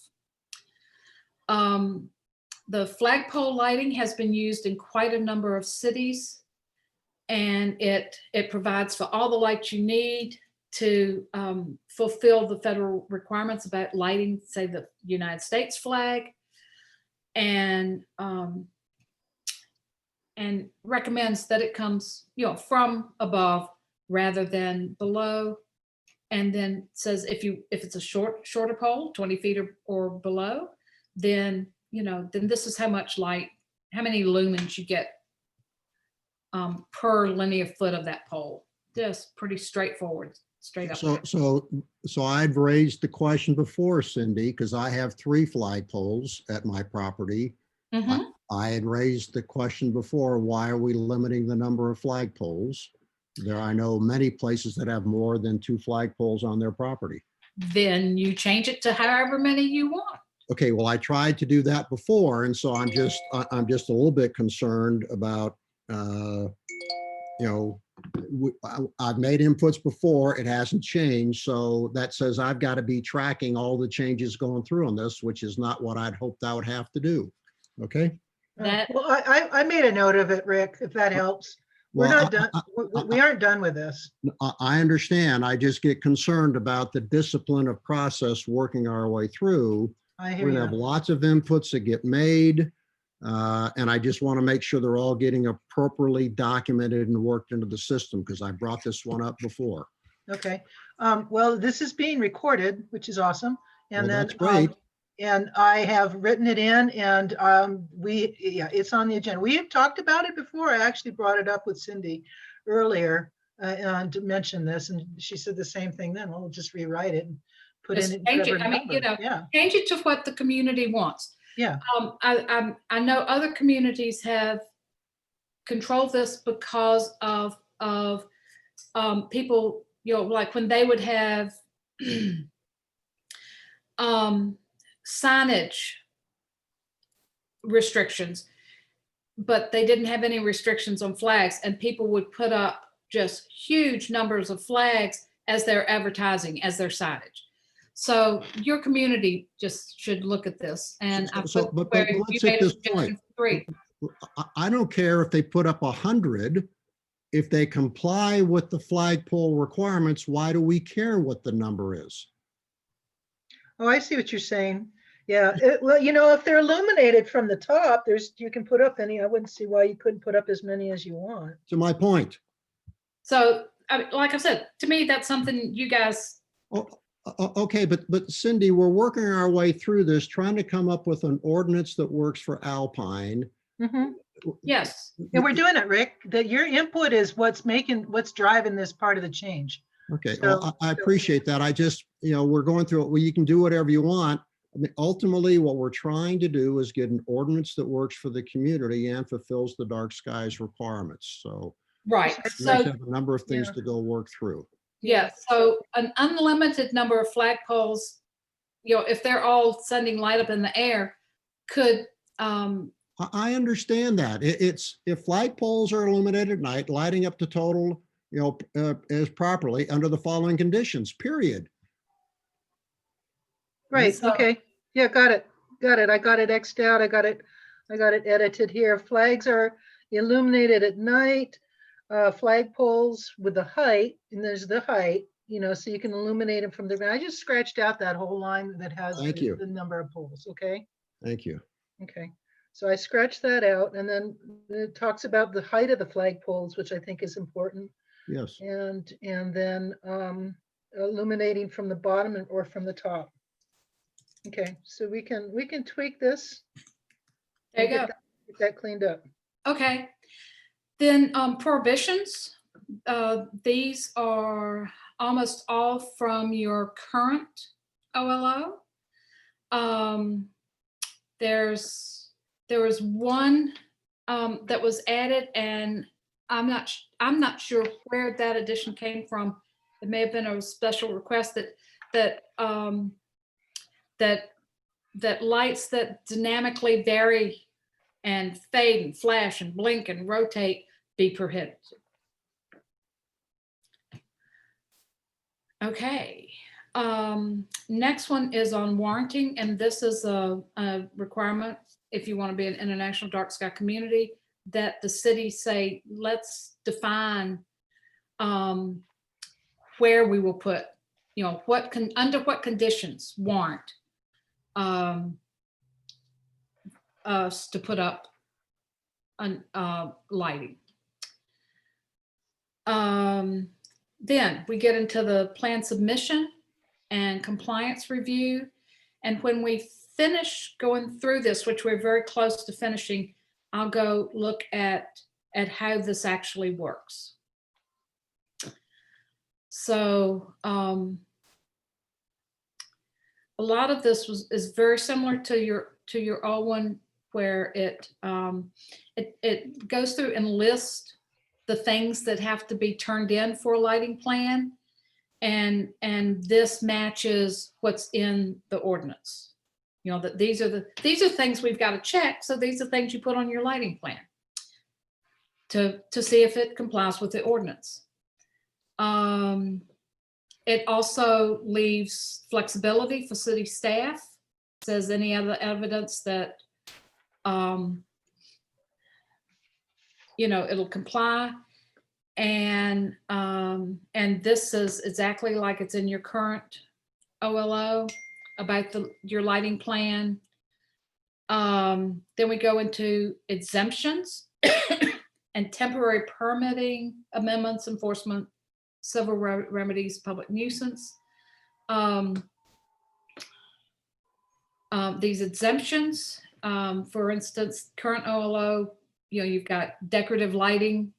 The flagpole lighting has been used in quite a number of cities, and it provides for all the light you need to fulfill the federal requirements about lighting, say, the United States flag, and recommends that it comes, from above rather than below, and then says if it's a shorter pole, 20 feet or below, then this is how much light, how many lumens you get per linear foot of that pole. Just pretty straightforward, straight up. So I've raised the question before, Cindy, because I have 3 flagpoles at my property. Mm-hmm. I had raised the question before, why are we limiting the number of flagpoles? I know many places that have more than 2 flagpoles on their property. Then you change it to however many you want. Okay, well, I tried to do that before, and so I'm just a little bit concerned about, I've made inputs before, it hasn't changed, so that says I've got to be tracking all the changes going through on this, which is not what I'd hoped I would have to do. Okay? Well, I made a note of it, Rick, if that helps. We're Well, not done. We aren't done with this. I understand. I just get concerned about the discipline of process working our way through. I We're hear gonna have you. lots of inputs that get made. And I just want to make sure they're all getting appropriately documented and worked into the system, because I brought this one up before. Okay. Well, this is being recorded, which is awesome. And Well, then, that's great. And I have written it in, and it's on the agenda. We have talked about it before. I actually brought it up with Cindy earlier and mentioned this, and she said the same thing then. Well, we'll just rewrite it and put Just in change it. whatever I mean, number. Yeah, change it to what the community wants. yeah. I know other communities have controlled this because of people, like when they would have signage restrictions. but they didn't have any restrictions on flags, and people would put up just huge numbers of flags as their advertising, as their signage. So your community just should look at this. And I So, put but where you let's made hit a this suggestion point. for 3. I don't care if they put up 100. If they comply with the flagpole requirements, why do we care what the number is? Oh, I see what you're saying. Yeah, well, if they're illuminated from the top, you can put up any, I wouldn't see why you couldn't put up as many as you want. To my point. So, like I said, to me, that's something you guys, Okay, but Cindy, we're working our way through this, trying to come up with an ordinance that works for Alpine. Mhm. yes. And we're doing it, Rick. That your input is what's driving this part of the change. Okay, So- well, I appreciate that. I just, we're going through it. Well, you can do whatever you want. I mean, ultimately, what we're trying to do is get an ordinance that works for the community and fulfills the dark skies requirements. So Right. we So, have a number of things Yeah. to go work through. yeah, so an unlimited number of flagpoles, if they're all sending light up in the air, could, I understand that. It's if flagpoles are illuminated at night, lighting up to total, as properly under the following conditions, period. Right, So- okay. Yeah, got it. I got it X'd out. I got it edited here. Flags are illuminated at night. Flagpoles with the height, and there's the height, so you can illuminate them from the ground. I just scratched out that whole line that has Thank you. the number of poles, okay? Thank you. Okay, so I scratched that out, and then it talks about the height of the flagpoles, which I think is important. Yes. And then illuminating from the bottom or from the top. Okay, so we can tweak this. there you and go. Get that cleaned up. Okay. Then prohibitions, these are almost all from your current OLO. There was one that was added, and I'm not sure where that addition came from. It may have been a special request that lights that dynamically vary and fade and flash and blink and rotate be prohibited. Okay. Next one is on warranting, and this is a requirement if you want to be an international dark sky community, that the city say, let's define where we will put, under what conditions warrant us to put up lighting. Then we get into the plan submission and compliance review. And when we finish going through this, which we're very close to finishing, I'll go look at how this actually works. So a lot of this is very similar to your old one, where it goes through and lists the things that have to be turned in for a lighting plan, and this matches what's in the ordinance. That these are things we've got to check. So these are things you put on your lighting plan to see if it complies with the ordinance. It also leaves flexibility for city staff. Says any other evidence that it'll comply, and this is exactly like it's in your current OLO about your lighting plan. Then we go into exemptions and temporary permitting, amendments, enforcement, civil remedies, public nuisance. These exemptions, for instance, current OLO, you've got decorative lighting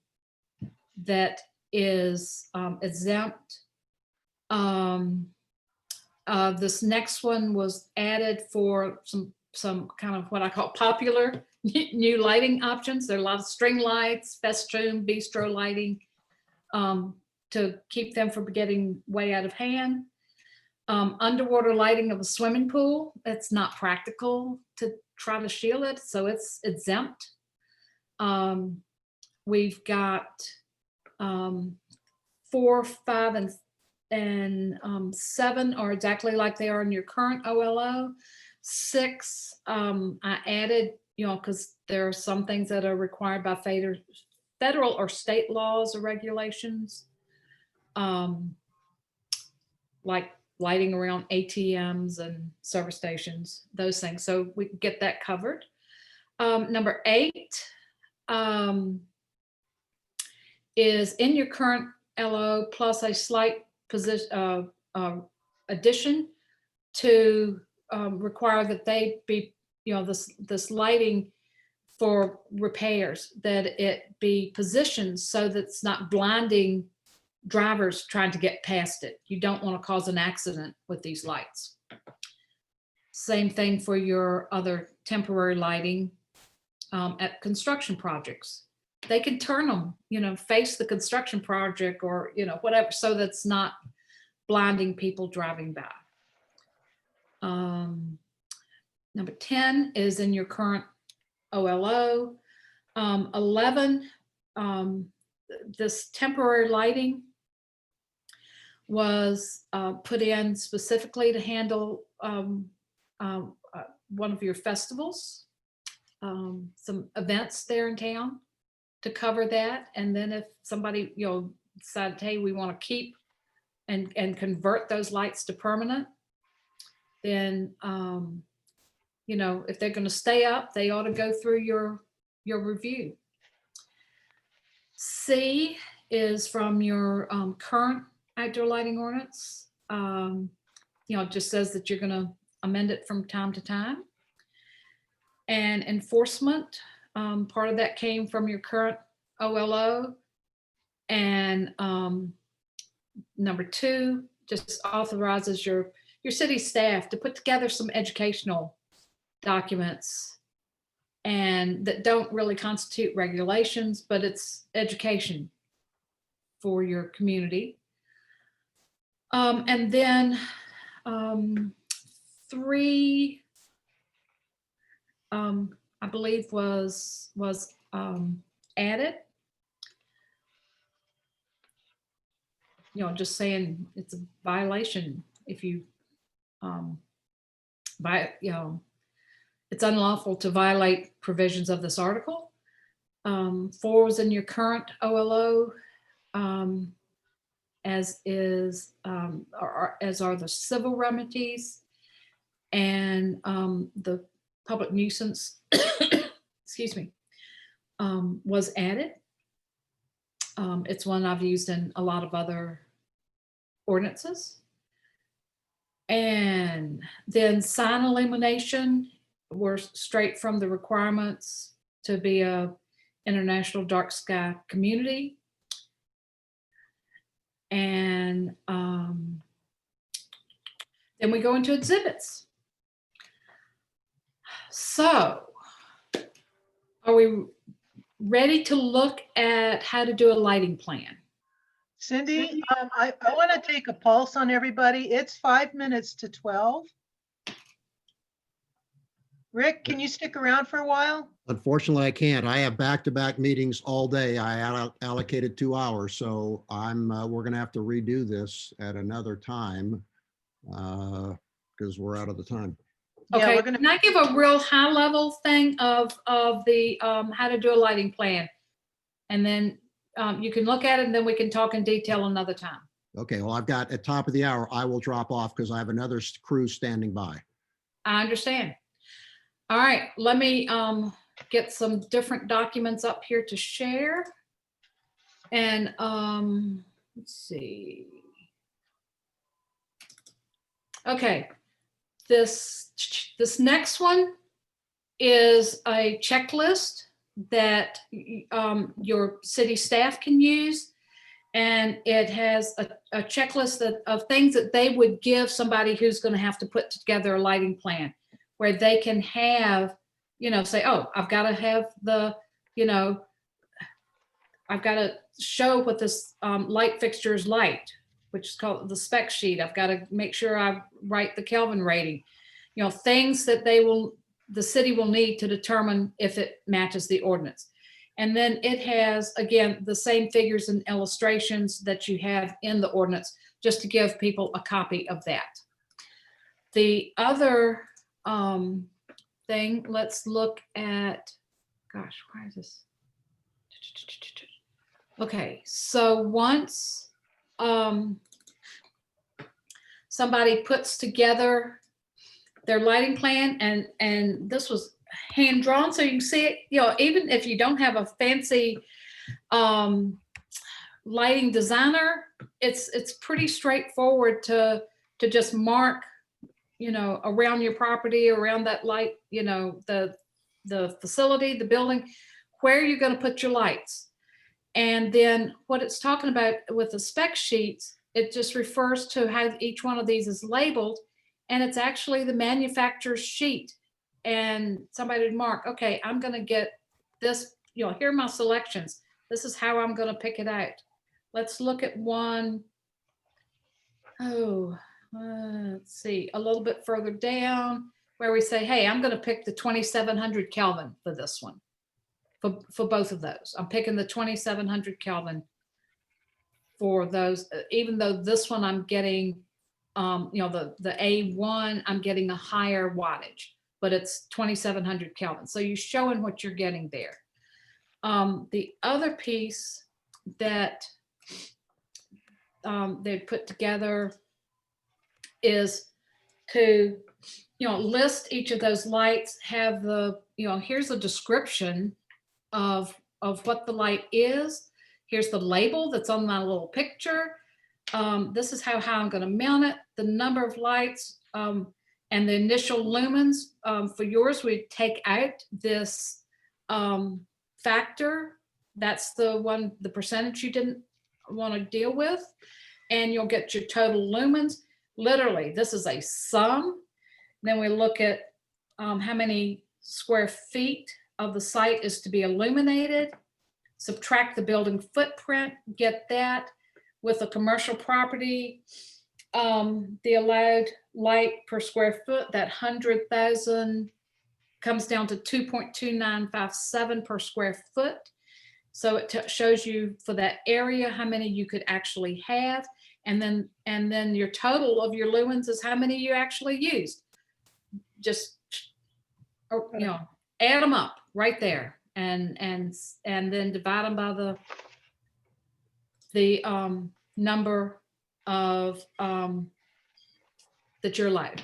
that is exempt. This next one was added for some kind of what I call popular new lighting options. There are a lot of string lights, festoon, bistro lighting, to keep them from getting way out of hand. Underwater lighting of a swimming pool, it's not practical to try to shield it, so it's exempt. We've got 4, 5, and 7 are exactly like they are in your current OLO. 6, I added, because there are some things that are required by federal or state laws or regulations, like lighting around ATMs and service stations, those things. So we can get that covered. Number 8 is in your current LO plus a slight addition to require that they be, this lighting for repairs, that it be positioned so that it's not blinding drivers trying to get past it. You don't want to cause an accident with these lights. Same thing for your other temporary lighting at construction projects. They can turn them, face the construction project or, whatever, so that's not blinding people driving by. Number 10 is in your current OLO. 11, this temporary lighting was put in specifically to handle one of your festivals, some events there in town, to cover that. And then if somebody, decided, hey, we want to keep and convert those lights to permanent, then, if they're going to stay up, they ought to go through your review. C is from your current outdoor lighting ordinance. It just says that you're going to amend it from time to time. And enforcement, part of that came from your current OLO. And number 2 just authorizes your city staff to put together some educational documents, and that don't really constitute regulations, but it's education for your community. And then 3, I believe was added. Just saying it's a violation if you it's unlawful to violate provisions of this article. 4 was in your current OLO, as is, as are the civil remedies, and the public nuisance, excuse me, was added. It's one I've used in a lot of other ordinances. And then sign illumination were straight from the requirements to be a international dark sky community. And then we go into exhibits. So are we ready to look at how to do a lighting plan? Cindy, I want to take a pulse on everybody. It's 5 minutes to 12. Rick, can you stick around for a while? Unfortunately, I can't. I have back-to-back meetings all day. I allocated 2 hours, so we're going to have to redo this at another time because we're out of the time. Yeah, Okay, we're gonna. can I give a real high level thing of the how to do a lighting plan? And then you can look at it and then we can talk in detail another time. Okay, well, I've got at top of the hour, I will drop off because I have another crew standing by. I understand. All right, let me get some different documents up here to share. And let's see. Okay, this next one is a checklist that your city staff can use. And it has a checklist of things that they would give somebody who's going to have to put together a lighting plan, where they can have, say, oh, I've got to have I've got to show what this light fixture is light, which is called the spec sheet. I've got to make sure I write the Kelvin rating, things that the city will need to determine if it matches the ordinance. And then it has, again, the same figures and illustrations that you have in the ordinance, just to give people a copy of that. The other thing, let's look at, gosh, why is this? Okay, so once somebody puts together their lighting plan, and this was hand drawn, so you can see it, you know, even if you don't have a fancy lighting designer, it's pretty straightforward to just mark, you know, around your property, around that light, you know, the facility, the building, where you're going to put your lights. And then what it's talking about with the spec sheets, it just refers to how each one of these is labeled, and it's actually the manufacturer's sheet. And somebody would mark, okay, I'm going to get this, you know, here are my selections. This is how I'm going to pick it out. Let's look at one. Oh, let's see, a little bit further down where we say, hey, I'm going to pick the 2700 Kelvin for this one, for both of those. I'm picking the 2700 Kelvin for those, even though this one I'm getting, you know, the A1, I'm getting a higher wattage, but it's 2700 Kelvin. So you're showing what you're getting there. The other piece that they put together is to, you know, list each of those lights, have the, you know, here's a description of what the light is. Here's the label that's on my little picture. This is how I'm going to mount it, the number of lights, and the initial lumens. For yours, we take out this factor. That's the one, the percentage you didn't want to deal with. And you'll get your total lumens. Literally, this is a sum. Then we look at how many square feet of the site is to be illuminated, subtract the building footprint, get that. With a commercial property, the allowed light per square foot, that 100,000 comes down to 2.2957 per square foot. So it shows you for that area how many you could actually have, and then your total of your lumens is how many you actually used. Just, you know, add them up right there, and then divide them by the number of that you're allowed.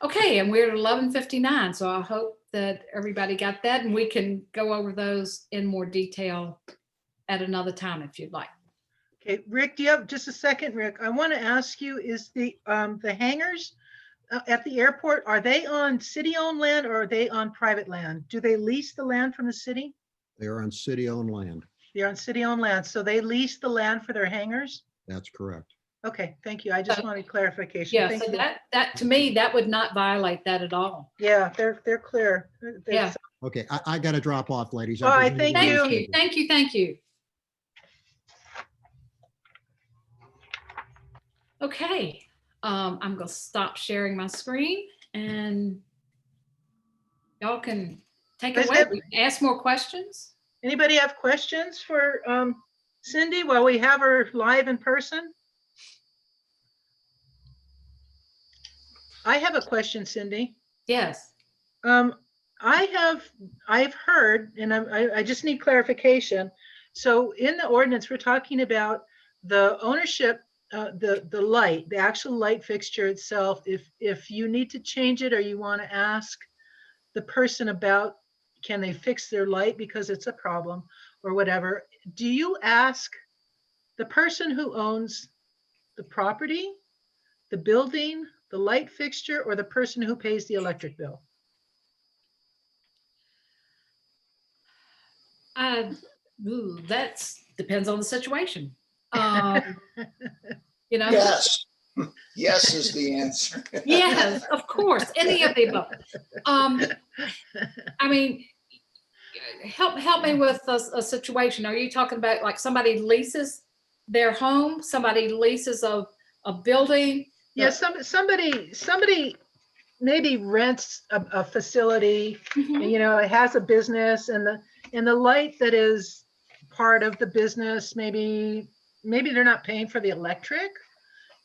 Okay, and we're at 11:59, so I hope that everybody got that, and we can go over those in more detail at another time if you'd like. Okay, Rick, do you have just a second, Rick? I want to ask you, is the hangars at the airport, are they on city-owned land or are they on private land? Do they lease the land from the city? They are on city-owned land. They're on city-owned land, so they lease the land for their hangars? That's correct. Okay, thank you. I just wanted clarification. Yeah, Thank so you. that to me, that would not violate that at all. Yeah, they're clear. Yeah. Okay, I got to drop off, ladies. All right, presume thank you you. understand. Thank you. Okay, I'm gonna stop sharing my screen and y'all can take it away. We can ask more questions. Anybody have questions for Cindy while we have her live in person? I have a question, Cindy. Yes. I've heard, and I just need clarification. So in the ordinance, we're talking about the ownership, the light, the actual light fixture itself. If you need to change it or you want to ask the person about, can they fix their light because it's a problem or whatever, do you ask the person who owns the property, the building, the light fixture, or the person who pays the electric bill? That depends on the situation. You know. Yes. Yes is the answer. Yes, of course, any of the above. I mean, help me with a situation. Are you talking about like somebody leases their home, somebody leases a building? Yeah, somebody maybe rents a facility, Mhm. and, you know, it has a business, and And the light that is part of the business, maybe they're not paying for the electric.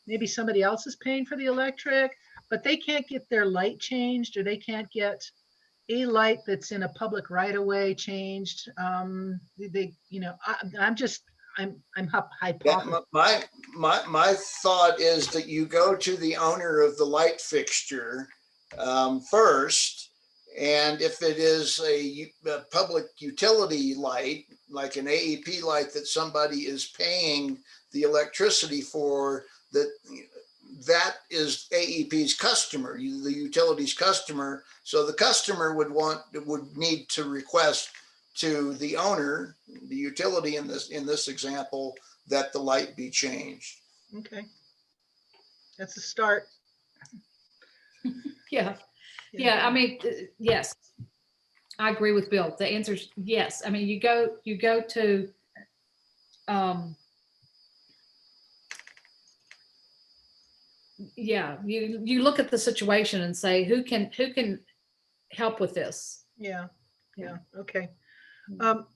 Maybe somebody else is paying for the electric, but they can't get their light changed, or they can't get a light that's in a public right of way changed. I'm Yeah, hypothesizing. my thought is that you go to the owner of the light fixture first. And if it is a public utility light, like an AEP light that somebody is paying the electricity for, that is AEP's customer, the utility's customer. So the customer would need to request to the owner, the utility in this example, that the light be changed. Okay. That's a start. Yeah. Yeah, I mean, yes, I agree with Bill. The answer is yes. I mean, you go to, yeah, you look at the situation and say, who can help with this? Yeah, okay.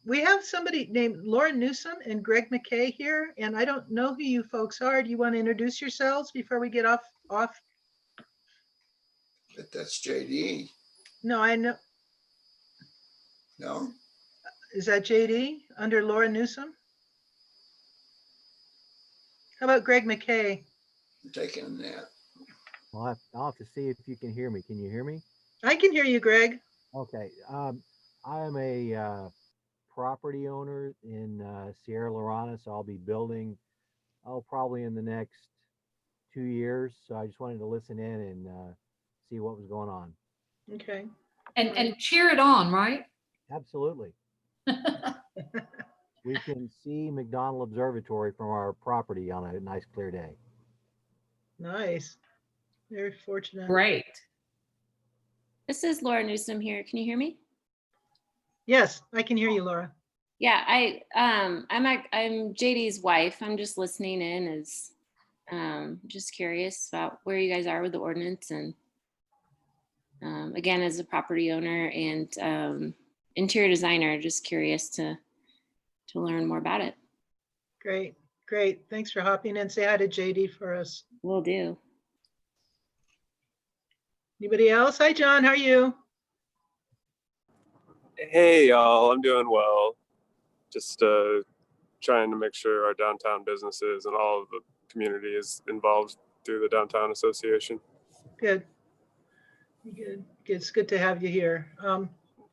We have somebody named Laura Newsom and Greg McKay here, and I don't know who you folks are. Do you want to introduce yourselves before we get off? That's JD. No, I know. No? Is that JD under Laura Newsom? How about Greg McKay? I'm taking that. I'll have to see if you can hear me. Can you hear me? I can hear you, Greg. Okay. I'm a property owner in Sierra Lorana, so I'll be building, probably in the next 2 years. So I just wanted to listen in and see what was going on. Okay. And cheer it on, right? Absolutely. We can see McDonald Observatory from our property on a nice clear day. Nice. Very fortunate. Great. This is Laura Newsom here. Can you hear me? Yes, I can hear you, Laura. Yeah, I'm JD's wife. I'm just listening in as just curious about where you guys are with the ordinance, and again, as a property owner and interior designer, just curious to learn more about it. Great. Thanks for hopping in. Say hi to JD for us. Will do. Anybody else? Hi, John. How are you? Hey y'all, I'm doing well. Just trying to make sure our downtown businesses and all of the community is involved through the downtown association. Good. It's good to have you here.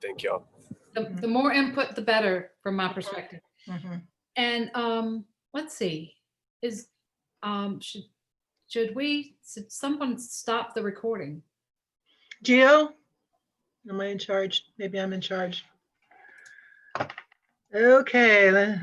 Thank y'all. The more input, the better, from my perspective. Mhm. And let's see, should someone stop the recording? Gio, am I in charge? Maybe I'm in charge. Okay.